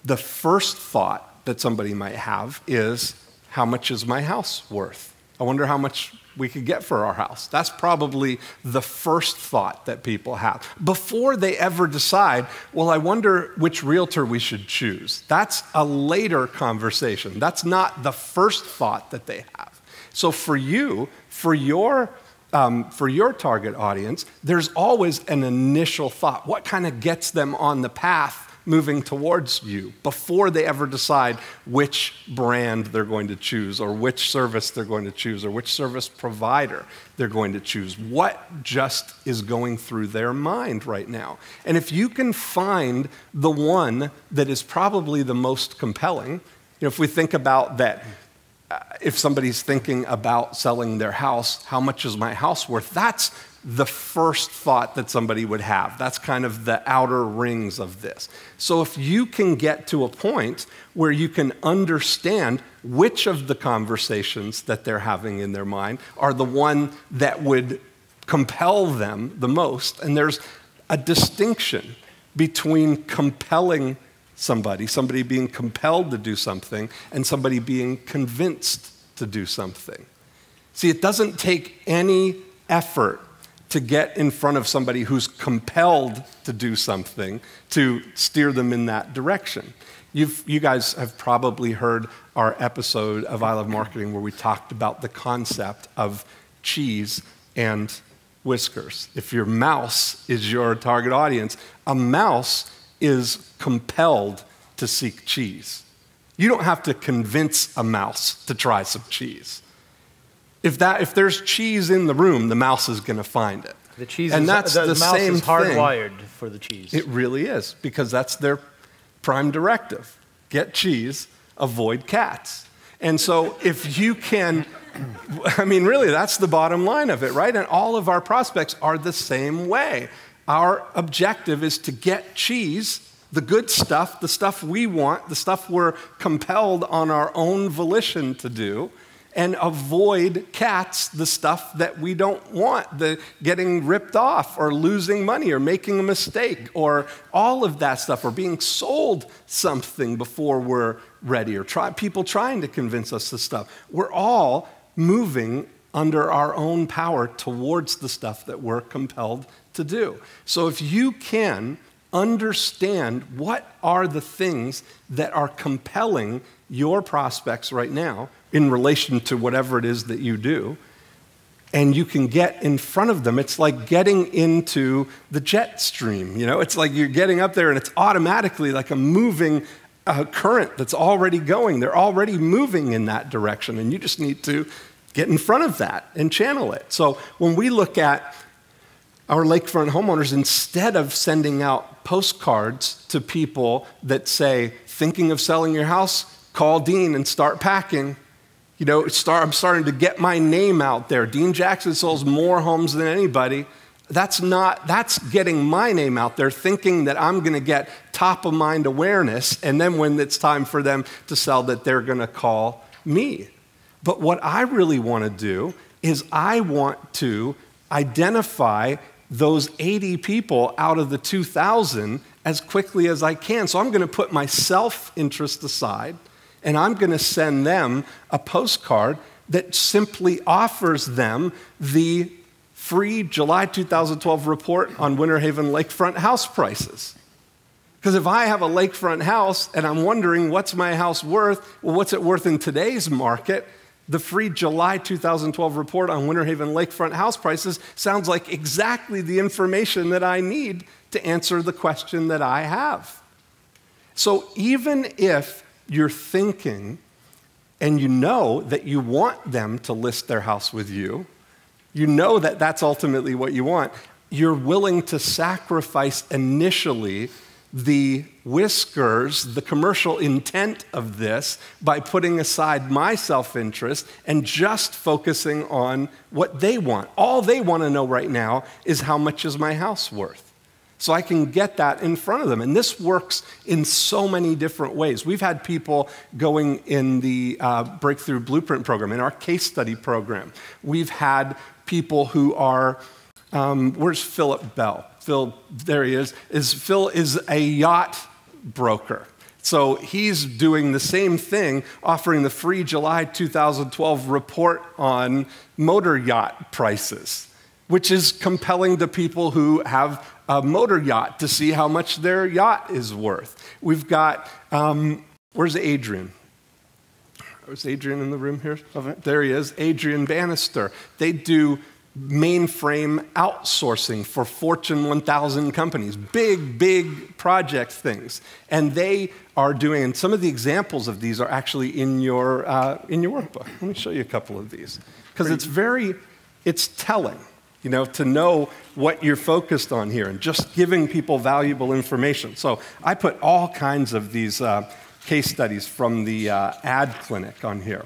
the first thought that somebody might have is, how much is my house worth? I wonder how much we could get for our house. That's probably the first thought that people have before they ever decide, well, I wonder which realtor we should choose. That's a later conversation. That's not the first thought that they have. So for you, for your target audience, there's always an initial thought. What kind of gets them on the path moving towards you before they ever decide which brand they're going to choose or which service they're going to choose or which service provider they're going to choose? What just is going through their mind right now? And if you can find the one that is probably the most compelling, if we think about that, if somebody's thinking about selling their house, how much is my house worth? That's the first thought that somebody would have. That's kind of the outer rings of this. So if you can get to a point where you can understand which of the conversations that they're having in their mind are the one that would compel them the most, and there's a distinction between compelling somebody being compelled to do something, and somebody being convinced to do something. See, it doesn't take any effort to get in front of somebody who's compelled to do something to steer them in that direction. You guys have probably heard our episode of I Love Marketing where we talked about the concept of cheese and whiskers. If your mouse is your target audience, a mouse is compelled to seek cheese. You don't have to convince a mouse to try some cheese. If there's cheese in the room, the mouse is going to find it. The cheese and is, that's the the mouse same is hardwired for the cheese. It really is, because that's their prime directive. Get cheese, avoid cats. And so if you can, I mean, really, that's the bottom line of it, right? And all of our prospects are the same way. Our objective is to get cheese, the good stuff, the stuff we want, the stuff we're compelled on our own volition to do, and avoid cats, the stuff that we don't want, the getting ripped off or losing money or making a mistake or all of that stuff, or being sold something before we're ready, or people trying to convince us of stuff. We're all moving under our own power towards the stuff that we're compelled to do. So if you can understand what are the things that are compelling your prospects right now in relation to whatever it is that you do, and you can get in front of them. It's like getting into the jet stream, It's like you're getting up there and it's automatically like a moving current that's already going. They're already moving in that direction, and you just need to get in front of that and channel it. So when we look at our lakefront homeowners, instead of sending out postcards to people that say, thinking of selling your house, call Dean and start packing. I'm starting to get my name out there. Dean Jackson sells more homes than anybody. That's getting my name out there, thinking that I'm going to get top of mind awareness, and then when it's time for them to sell, that they're going to call me. But what I really want to do is I want to identify those 80 people out of the 2,000 as quickly as I can. So I'm going to put my self-interest aside, and I'm going to send them a postcard that simply offers them the free July 2012 report on Winter Haven lakefront house prices. Because if I have a lakefront house and I'm wondering what's my house worth, well, what's it worth in today's market? The free July 2012 report on Winter Haven lakefront house prices sounds like exactly the information that I need to answer the question that I have. So even if you're thinking and you know that you want them to list their house with you, you know that that's ultimately what you want, you're willing to sacrifice initially the whiskers, the commercial intent of this, by putting aside my self-interest and just focusing on what they want. All they want to know right now is how much is my house worth. So I can get that in front of them. And this works in so many different ways. We've had people going in the Breakthrough Blueprint program, in our case study program. We've had people who are, where's Philip Bell? Phil, there he is. Phil is a yacht broker. So he's doing the same thing, offering the free July 2012 report on motor yacht prices, which is compelling to people who have a motor yacht to see how much their yacht is worth. We've got, where's Adrian? Is Adrian in the room here? There he is, Adrian Bannister. They do mainframe outsourcing for Fortune 1000 companies, big project things. And they are doing, and some of the examples of these are actually in your workbook. Let me show you a couple of these. Because it's telling, you know, to know what you're focused on here and just giving people valuable information. So I put all kinds of these case studies from the ad clinic on here.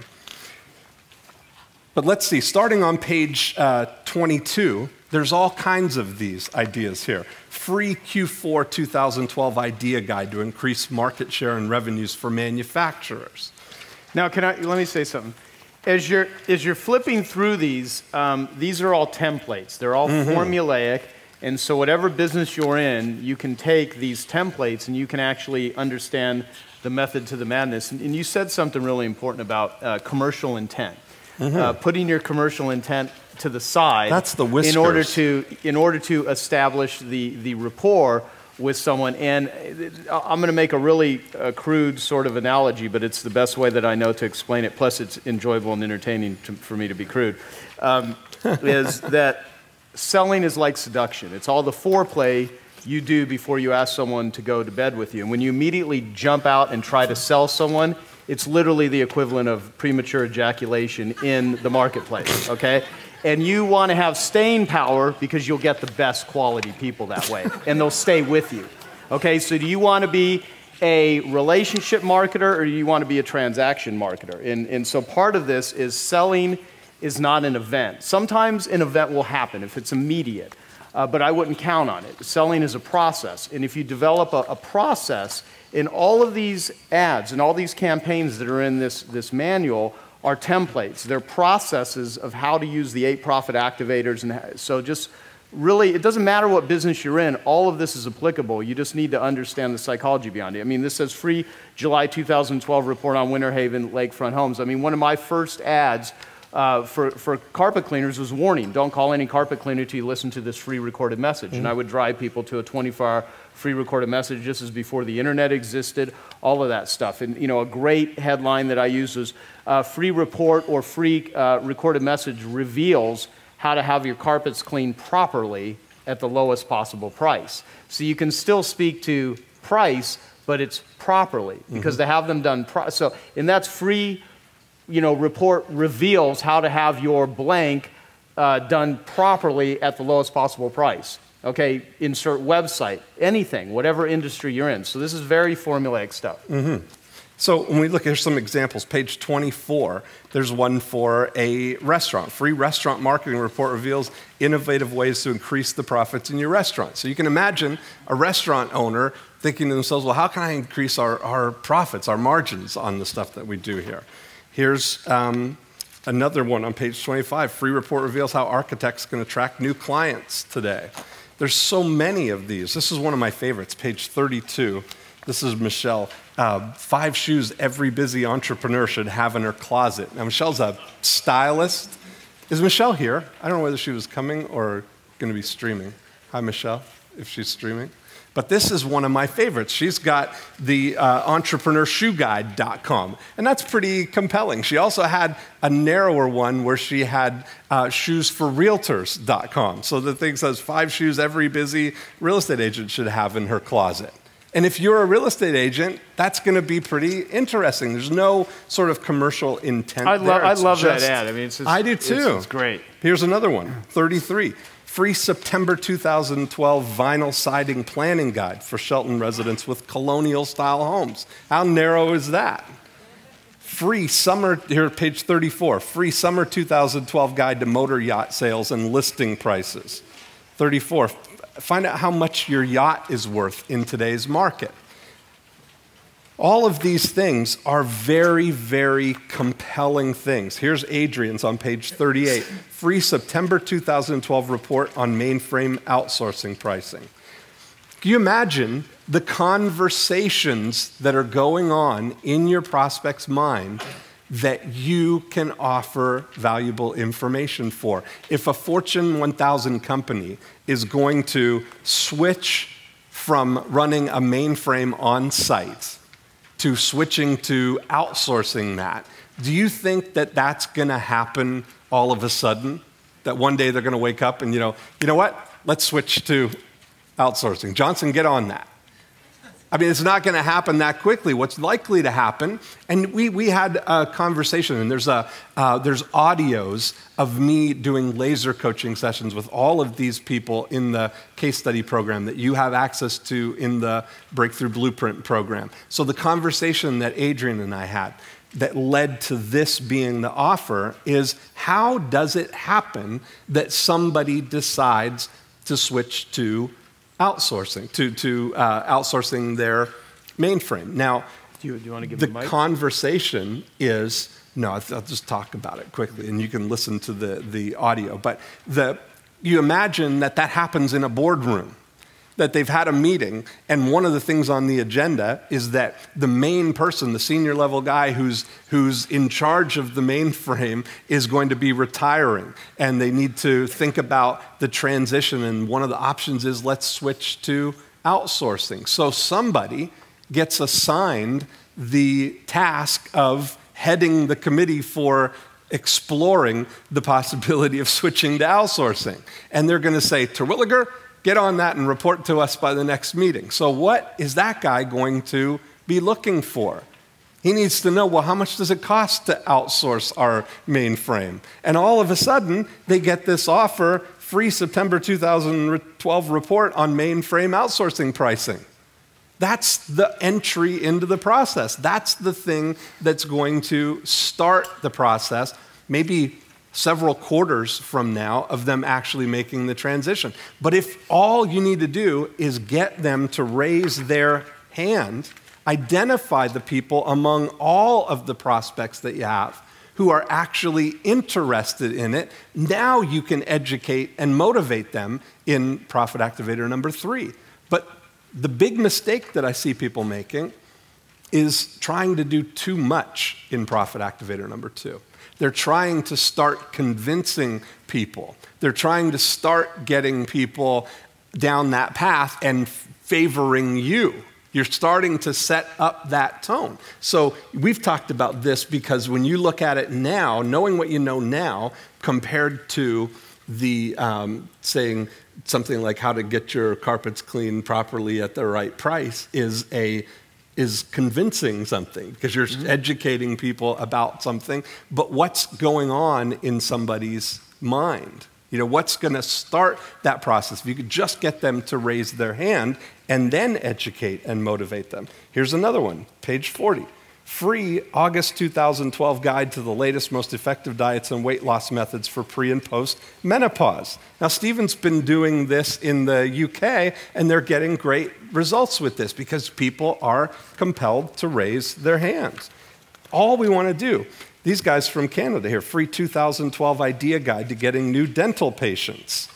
But let's see, starting on page 22, there's all kinds of these ideas here. Free Q4 2012 idea guide to increase market share and revenues for manufacturers. Now, let me say something. As you're flipping through these are all templates. They're all formulaic. And so whatever business you're in, you can take these templates and you can actually understand the method to the madness. And you said something really important about commercial intent. Putting your commercial intent to the side. That's the whiskers. In order to establish the rapport with someone. And I'm going to make a really crude sort of analogy, but it's the best way that I know to explain it. Plus, it's enjoyable and entertaining for me to be crude. Is that selling is like seduction. It's all the foreplay you do before you ask someone to go to bed with you. And when you immediately jump out and try to sell someone, it's literally the equivalent of premature ejaculation in the marketplace, okay? And you want to have staying power because you'll get the best quality people that way, and they'll stay with you, okay? So do you want to be a relationship marketer or do you want to be a transaction marketer? And so part of this is selling is not an event. Sometimes an event will happen if it's immediate, but I wouldn't count on it. Selling is a process, and if you develop a process, in all of these ads and all these campaigns that are in this manual are templates. They're processes of how to use the 8 profit activators. And so just really, it doesn't matter what business you're in, all of this is applicable. You just need to understand the psychology behind it. I mean, this says free July 2012 report on Winter Haven lakefront homes. I mean, one of my first ads for carpet cleaners was warning, don't call any carpet cleaner till you listen to this free recorded message. And I would drive people to a 24-hour free recorded message. This is before the internet existed, all of that stuff. And you know, a great headline that I use is free report or free recorded message reveals how to have your carpets cleaned properly at the lowest possible price. So you can still speak to price, but it's properly because they have them done. And that's free. You know, report reveals how to have your blank done properly at the lowest possible price. Okay, insert website, anything, whatever industry you're in. So this is very formulaic stuff. So when we look, here's some examples. Page 24, there's one for a restaurant. Free restaurant marketing report reveals innovative ways to increase the profits in your restaurant. So you can imagine a restaurant owner thinking to themselves, well, how can I increase our profits, our margins on the stuff that we do here? Here's another one on page 25. Free report reveals how architects can attract new clients today. There's so many of these. This is one of my favorites, page 32. This is Michelle. 5 shoes every busy entrepreneur should have in her closet. Now, Michelle's a stylist. Is Michelle here? I don't know whether she was coming or going to be streaming. Hi, Michelle, if she's streaming. But this is one of my favorites. She's got the entrepreneurshoeguide.com, and that's pretty compelling. She also had a narrower one where she had shoesforrealtors.com. So the thing says 5 shoes every busy real estate agent should have in her closet. And if you're a real estate agent, that's going to be pretty interesting. There's no sort of commercial intent there. I love that ad. I mean, it's just, I do too. It's great. Here's another one, 33. Free September 2012 vinyl siding planning guide for Shelton residents with colonial-style homes. How narrow is that? Free summer, here, page 34, free summer 2012 guide to motor yacht sales and listing prices. 34, find out how much your yacht is worth in today's market. All of these things are very, very compelling things. Here's Adrian's on page 38. Free September 2012 report on mainframe outsourcing pricing. Can you imagine the conversations that are going on in your prospect's mind that you can offer valuable information for? If a Fortune 1000 company is going to switch from running a mainframe on site to switching to outsourcing that, do you think that that's going to happen all of a sudden? That one day they're going to wake up and, you know what? Let's switch to outsourcing. Johnson, get on that. I mean, it's not going to happen that quickly. What's likely to happen, and we had a conversation, and there's audios of me doing laser coaching sessions with all of these people in the case study program that you have access to in the Breakthrough Blueprint program. So the conversation that Adrian and I had that led to this being the offer is, how does it happen that somebody decides to switch to outsourcing, to outsourcing their mainframe? Now, do you want to give the the mic? conversation is, no, I'll just talk about it quickly, and you can listen to the audio. But you imagine that happens in a boardroom, that they've had a meeting, and one of the things on the agenda is that the main person, the senior level guy who's in charge of the mainframe, is going to be retiring, and they need to think about the transition, and one of the options is, let's switch to outsourcing. So somebody gets assigned the task of heading the committee for exploring the possibility of switching to outsourcing. And they're going to say, Terwilliger, get on that and report to us by the next meeting. So what is that guy going to be looking for? He needs to know, well, how much does it cost to outsource our mainframe? And all of a sudden, they get this offer, free September 2012 report on mainframe outsourcing pricing. That's the entry into the process. That's the thing that's going to start the process, maybe several quarters from now, of them actually making the transition. But if all you need to do is get them to raise their hand, identify the people among all of the prospects that you have who are actually interested in it, now you can educate and motivate them in Profit Activator number 3. But the big mistake that I see people making is trying to do too much in Profit Activator number 2. They're trying to start convincing people. They're trying to start getting people down that path and favoring you. You're starting to set up that tone. So we've talked about this because when you look at it now, knowing what you know now, compared to the saying something like how to get your carpets cleaned properly at the right price is convincing something, because you're educating people about something, but what's going on in somebody's mind? What's going to start that process? If you could just get them to raise their hand and then educate and motivate them. Here's another one, page 40. Free August 2012 guide to the latest, most effective diets and weight loss methods for pre and post menopause. Now, Stephen's been doing this in the UK, and they're getting great results with this because people are compelled to raise their hands. All we want to do, these guys from Canada here, free 2012 idea guide to getting new dental patients.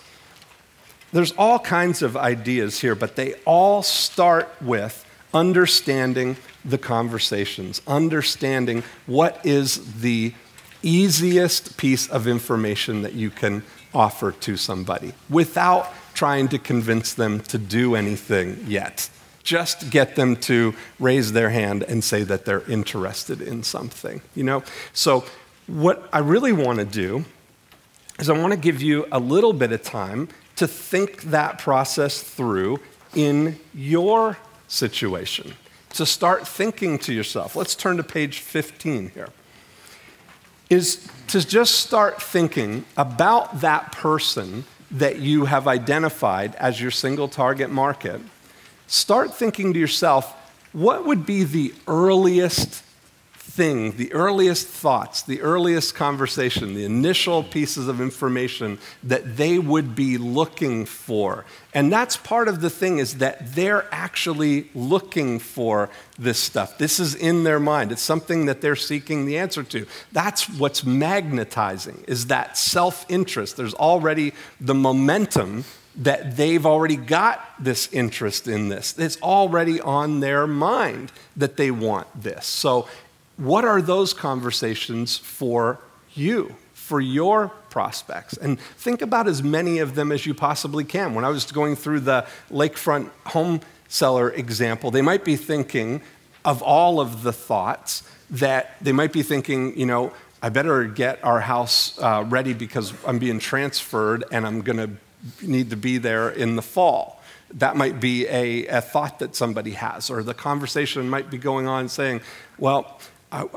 There's all kinds of ideas here, but they all start with understanding the conversations, understanding what is the easiest piece of information that you can offer to somebody without trying to convince them to do anything yet. Just get them to raise their hand and say that they're interested in something, So what I really want to do is I want to give you a little bit of time to think that process through in your situation. To start thinking to yourself. Let's turn to page 15 here. Is to just start thinking about that person that you have identified as your single target market. Start thinking to yourself, what would be the earliest thing, the earliest thoughts, the earliest conversation, the initial pieces of information that they would be looking for? And that's part of the thing, is that they're actually looking for this stuff. This is in their mind. It's something that they're seeking the answer to. That's what's magnetizing, is that self-interest. There's already the momentum that they've already got this interest in this. It's already on their mind that they want this. So what are those conversations for you, for your prospects? And think about as many of them as you possibly can. When I was going through the lakefront home seller example, they might be thinking of all of the thoughts that they might be thinking, I better get our house ready because I'm being transferred and I'm going to need to be there in the fall. That might be a thought that somebody has, or the conversation might be going on saying, well, I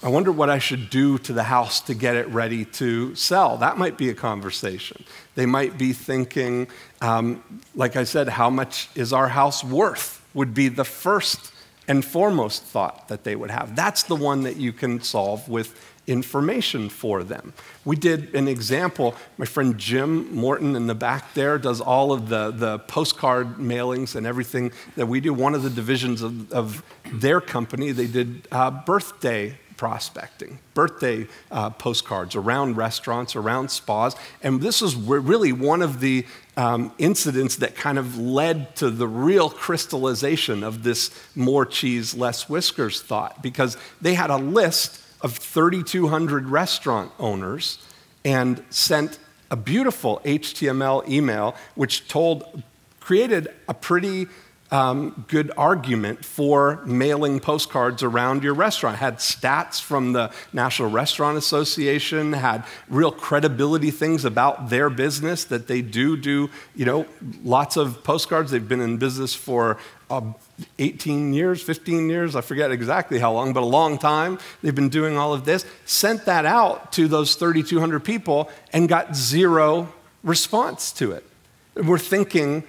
wonder what I should do to the house to get it ready to sell. That might be a conversation. They might be thinking, like I said, how much is our house worth would be the first and foremost thought that they would have. That's the one that you can solve with information for them. We did an example. My friend Jim Morton in the back there does all of the postcard mailings and everything that we do. One of the divisions of their company, they did birthday prospecting, birthday postcards around restaurants, around spas. And this is really one of the incidents that kind of led to the real crystallization of this more cheese, less whiskers thought, because they had a list of 3,200 restaurant owners and sent a beautiful HTML email which created a pretty good argument for mailing postcards around your restaurant. Had stats from the National Restaurant Association, had real credibility things about their business, that they do lots of postcards. They've been in business for 18 years, 15 years, I forget exactly how long, but a long time. They've been doing all of this. Sent that out to those 3,200 people and got zero response to it. We're thinking,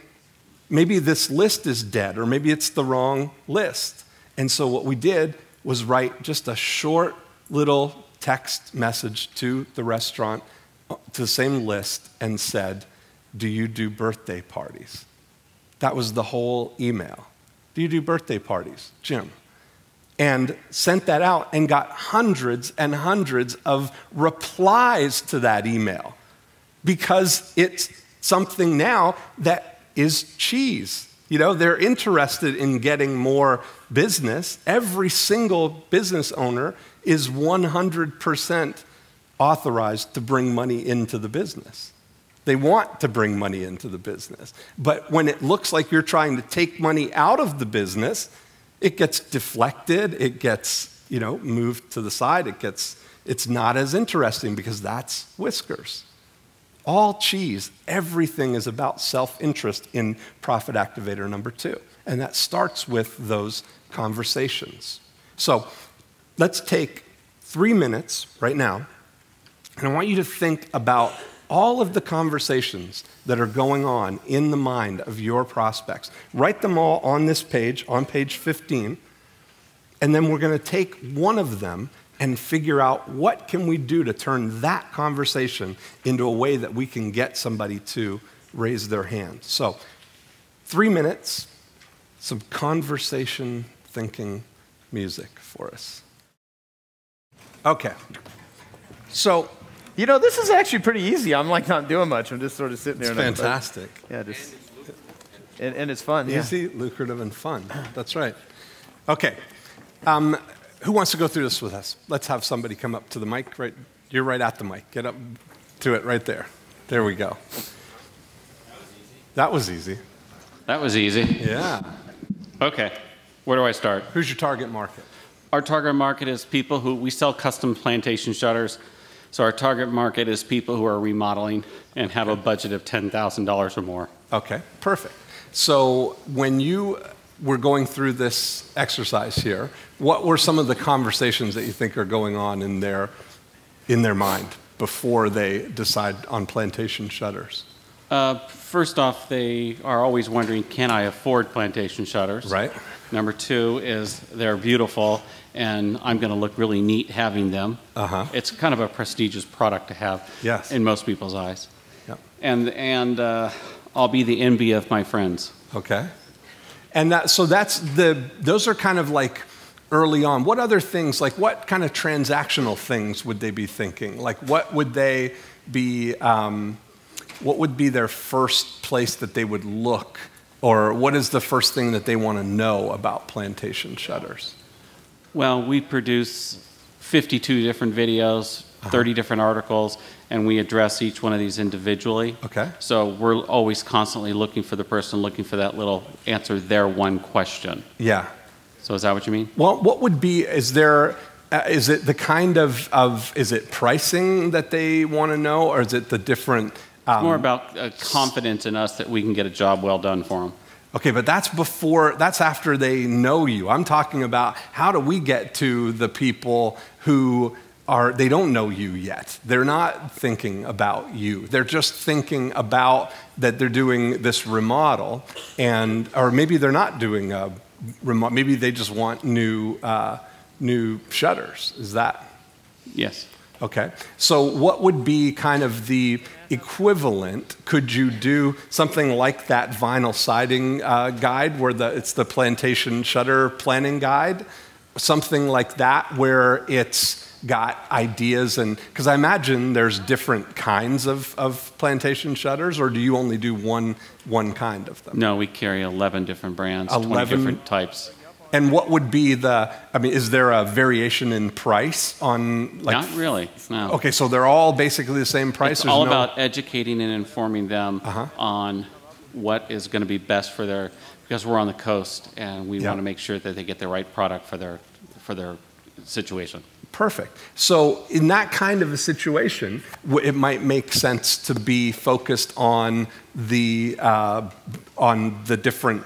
maybe this list is dead, or maybe it's the wrong list. And so what we did was write just a short little text message to the restaurant, to the same list, and said, do you do birthday parties? That was the whole email. Do you do birthday parties, Jim? And sent that out and got hundreds and hundreds of replies to that email, because it's something now that is cheese. They're interested in getting more business. Every single business owner is 100% authorized to bring money into the business. They want to bring money into the business. But when it looks like you're trying to take money out of the business, it gets deflected, it gets, moved to the side, it's not as interesting, because that's whiskers. All cheese, everything is about self-interest in profit activator number 2. And that starts with those conversations. So let's take 3 minutes right now, and I want you to think about all of the conversations that are going on in the mind of your prospects. Write them all on this page, on page 15, and then we're going to take one of them and figure out what can we do to turn that conversation into a way that we can get somebody to raise their hand. So 3 minutes, some conversation thinking music for us. Okay, so this is actually pretty easy. I'm not doing much. I'm just sort of sitting there. It's fantastic. Yeah, and it's fun. Easy, lucrative, and fun. That's right. Okay. Who wants to go through this with us? Let's have somebody come up to the mic. Right, you're right at the mic. Get up to it right there. There we go. That was easy. That was easy. Yeah. Okay, where do I start? Who's your target market? Our target market is people who, we sell custom plantation shutters, so our target market is people who are remodeling and have a budget of $10,000 or more. Okay, perfect. So when you were going through this exercise here, what were some of the conversations that you think are going on in their mind before they decide on plantation shutters? First off, they are always wondering, can I afford plantation shutters? Right. Number two is they're beautiful, and I'm going to look really neat having them. It's kind of a prestigious product to have in most people's eyes. Yep. And I'll be the envy of my friends. Okay. And so those are kind of like early on. What other things, like what kind of transactional things would they be thinking? Like what would they be, what would be their first place that they would look? Or what is the first thing that they want to know about plantation shutters? Well, we produce 52 different videos, 30 different articles, and we address each one of these individually. Okay. So we're always constantly looking for the person looking for that little answer, their one question. Yeah. So is that what you mean? Well, what would be, is it the kind of is it pricing that they want to know, or is it the different? It's more about confidence in us that we can get a job well done for them. Okay, but that's after they know you. I'm talking about how do we get to the people who they don't know you yet. They're not thinking about you. They're just thinking about that they're doing this remodel, or maybe they're not doing a remodel. Maybe they just want new shutters. Is that? Yes. Okay. So what would be kind of the equivalent? Could you do something like that vinyl siding guide where it's the plantation shutter planning guide? Something like that where it's got ideas, and because I imagine there's different kinds of plantation shutters, or do you only do one kind of them? No, we carry 11 different brands, 20 different types. And what would be is there a variation in price on like? Not really, no. Okay, so they're all basically the same price? It's all about educating and informing them on what is going to be best for because we're on the coast and we want to make sure that they get the right product for their situation. Perfect. So in that kind of a situation, it might make sense to be focused on the different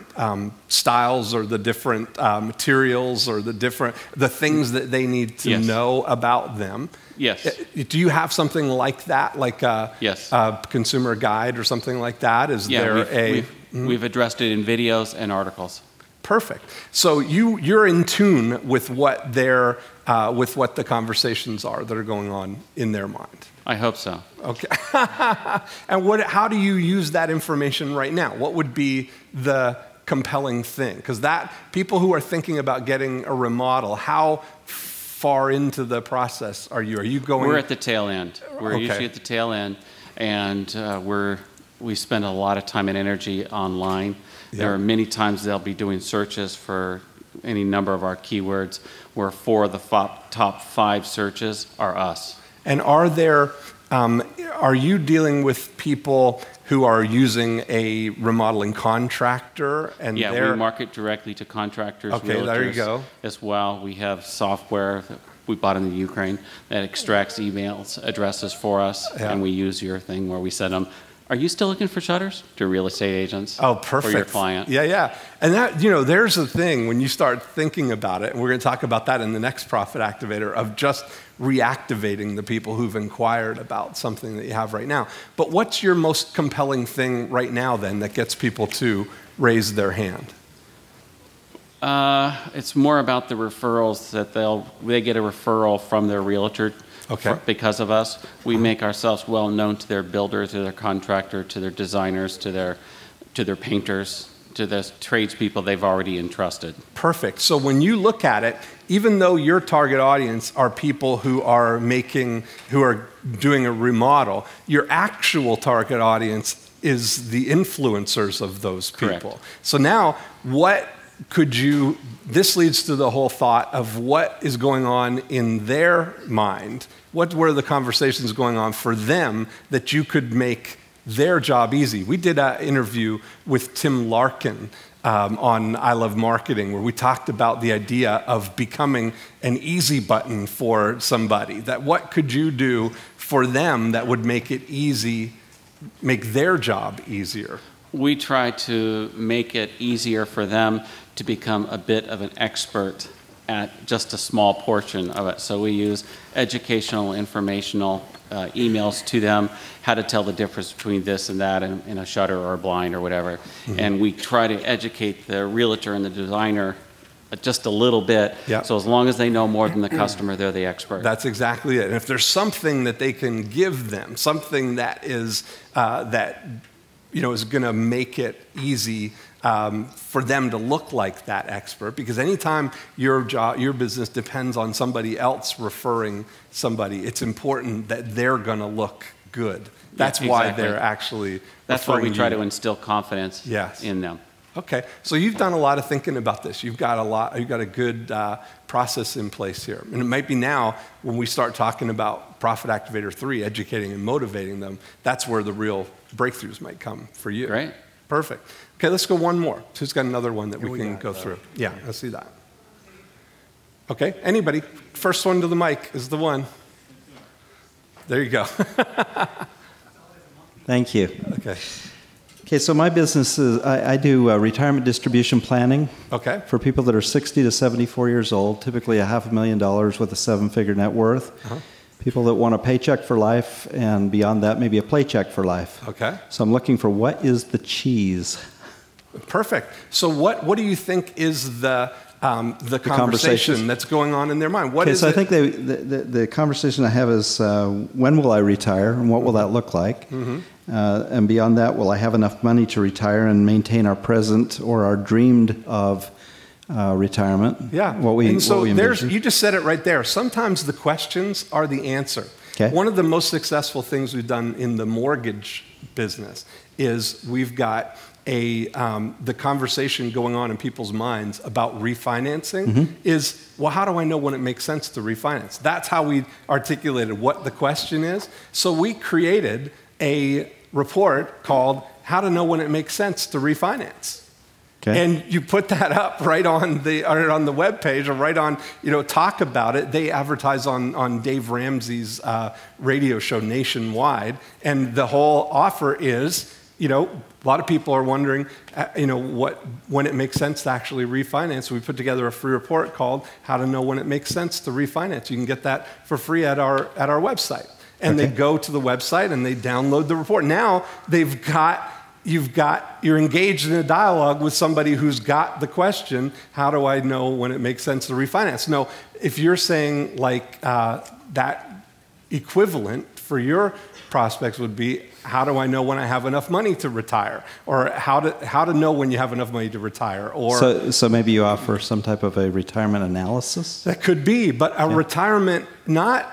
styles or the different materials or the things that they need to know about them. Yes. Do you have something like that, like a consumer guide or something like that? We've addressed it in videos and articles. Perfect. So you're in tune with what the conversations are that are going on in their mind. I hope so. Okay. And how do you use that information right now? What would be the compelling thing? Because people who are thinking about getting a remodel, how far into the process are you? Are you going? We're at the tail end. We're usually at the tail end, and we spend a lot of time and energy online. There are many times they'll be doing searches for any number of our keywords, where 4 of the top 5 searches are us. And are you dealing with people who are using a remodeling contractor? And we market directly to contractors, realtors, there you go. As well. We have software that we bought in the Ukraine that extracts emails, addresses for us, and we use your thing where we send them. Are you still looking for shutters to real estate agents? Oh, perfect. For your client? Yeah. And that, there's the thing when you start thinking about it, and we're going to talk about that in the next Profit Activator, of just reactivating the people who've inquired about something that you have right now. But what's your most compelling thing right now then that gets people to raise their hand? It's more about the referrals that they get a referral from their realtor. Because of us, we make ourselves well known to their builder, to their contractor, to their designers, to their painters, to the tradespeople they've already entrusted. Perfect. So when you look at it, even though your target audience are people who are doing a remodel, your actual target audience is the influencers of those people. Correct. So now, this leads to the whole thought of what is going on in their mind. What were the conversations going on for them that you could make their job easy. We did an interview with Tim Larkin on I Love Marketing, where we talked about the idea of becoming an easy button for somebody. That what could you do for them that would make it easy, make their job easier? We try to make it easier for them to become a bit of an expert at just a small portion of it. So we use educational, informational emails to them, how to tell the difference between this and that in a shutter or a blind or whatever. Mm-hmm. And we try to educate the realtor and the designer just a little bit. Yep. So as long as they know more than the customer, they're the expert. That's exactly it. And if there's something that they can give them, something that is is going to make it easy for them to look like that expert, because anytime your business depends on somebody else referring somebody, it's important that they're going to look good. That's why they're actually. That's why we try to instill confidence in them. Okay, so you've done a lot of thinking about this. You've got a good process in place here. And it might be now, when we start talking about Profit Activator 3, educating and motivating them, that's where the real breakthroughs might come for you. Great. Perfect. Okay, let's go one more. Who's got another one that we can go through? Yeah, let's see that. Okay, anybody? First one to the mic is the one. There you go. Thank you. Okay. Okay, so my business is, I do retirement distribution planning for people that are 60 to 74 years old, typically $500,000 with a 7-figure net worth. People that want a paycheck for life, and beyond that, maybe a playcheck for life. Okay. So I'm looking for what is the cheese? Perfect. So what do you think is the conversation that's going on in their mind? What is I think the conversation I have is, when will I retire, and what will that look like? Mm-hmm. And beyond that, will I have enough money to retire and maintain our present or our dreamed of retirement? Yeah. You just said it right there. Sometimes the questions are the answer. Okay. One of the most successful things we've done in the mortgage business is we've got the conversation going on in people's minds about refinancing is, well, how do I know when it makes sense to refinance? That's how we articulated what the question is. So we created a report called How to Know When It Makes Sense to Refinance. Okay. And you put that up right on the web page, or right on, talk about it. They advertise on Dave Ramsey's radio show nationwide, and the whole offer is, a lot of people are wondering, when it makes sense to actually refinance. We put together a free report called How to Know When It Makes Sense to Refinance. You can get that for free at our website. And they go to the website and they download the report. Now you're engaged in a dialogue with somebody who's got the question, how do I know when it makes sense to refinance? No, if you're saying that equivalent for your prospects would be, how do I know when I have enough money to retire? Or how to know when you have enough money to retire? Or so maybe you offer some type of a retirement analysis? That could be, but a retirement not.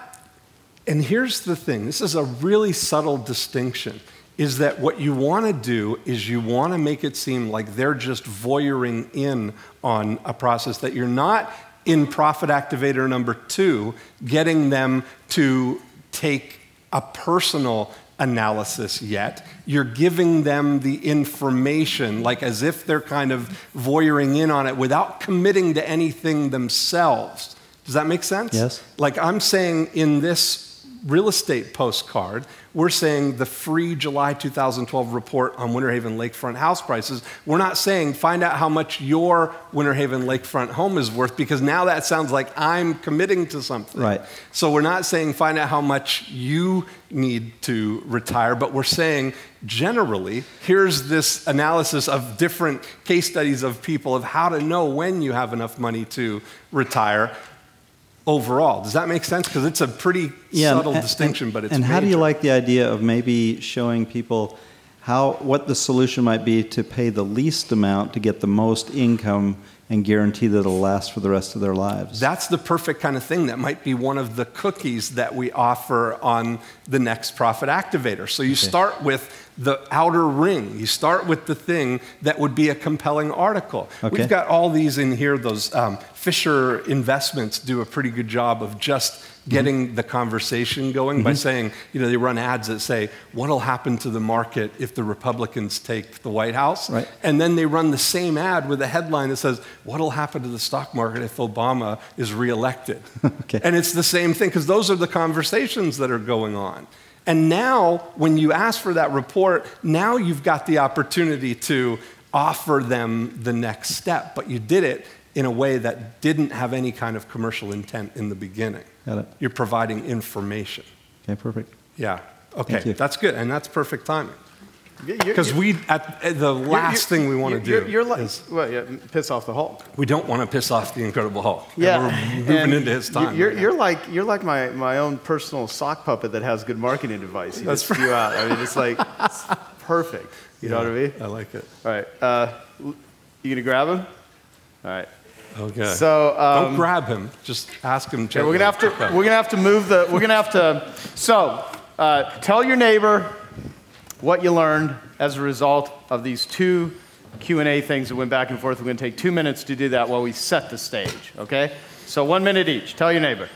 And here's the thing, this is a really subtle distinction, is that what you want to do is you want to make it seem like they're just voyeuring in on a process, that you're not in Profit Activator number 2 getting them to take a personal analysis yet. You're giving them the information, like as if they're kind of voyeuring in on it without committing to anything themselves. Does that make sense? Yes. Like I'm saying in this real estate postcard, we're saying the free July 2012 report on Winter Haven lakefront house prices. We're not saying find out how much your Winter Haven lakefront home is worth, because now that sounds like I'm committing to something. Right. So we're not saying find out how much you need to retire, but we're saying generally, here's this analysis of different case studies of people of how to know when you have enough money to retire. Overall, does that make sense? Because it's a pretty subtle distinction, but it's And major. how do you like the idea of maybe showing people what the solution might be to pay the least amount to get the most income and guarantee that it'll last for the rest of their lives? That's the perfect kind of thing. That might be one of the cookies that we offer on the next Profit Activator. So you start with the outer ring. You start with the thing that would be a compelling article. Okay. We've got all these in here. Those Fisher Investments do a pretty good job of just getting the conversation going by saying, they run ads that say, what'll happen to the market if the Republicans take the White House? Right. And then they run the same ad with a headline that says, what'll happen to the stock market if Obama is reelected? Okay. And it's the same thing, because those are the conversations that are going on. And now, when you ask for that report, now you've got the opportunity to offer them the next step, but you did it in a way that didn't have any kind of commercial intent in the beginning. Got it. You're providing information. Okay, perfect. Yeah. Okay, that's good, and that's perfect timing. Because the last thing we want to do is piss off the Hulk. We don't want to piss off the Incredible Hulk. Yeah, and we're moving into his time. You're like my own personal sock puppet that has good marketing advice. You just spew out. I mean, it's perfect. You know what I mean? I like it. All right, you gonna grab him? All right. Okay. So don't grab him. Just ask him. Yeah, we're gonna have to move the. We're gonna have to. So tell your neighbor what you learned as a result of these two Q&A things that went back and forth. We're going to take 2 minutes to do that while we set the stage, okay? So 1 minute each. Tell your neighbor.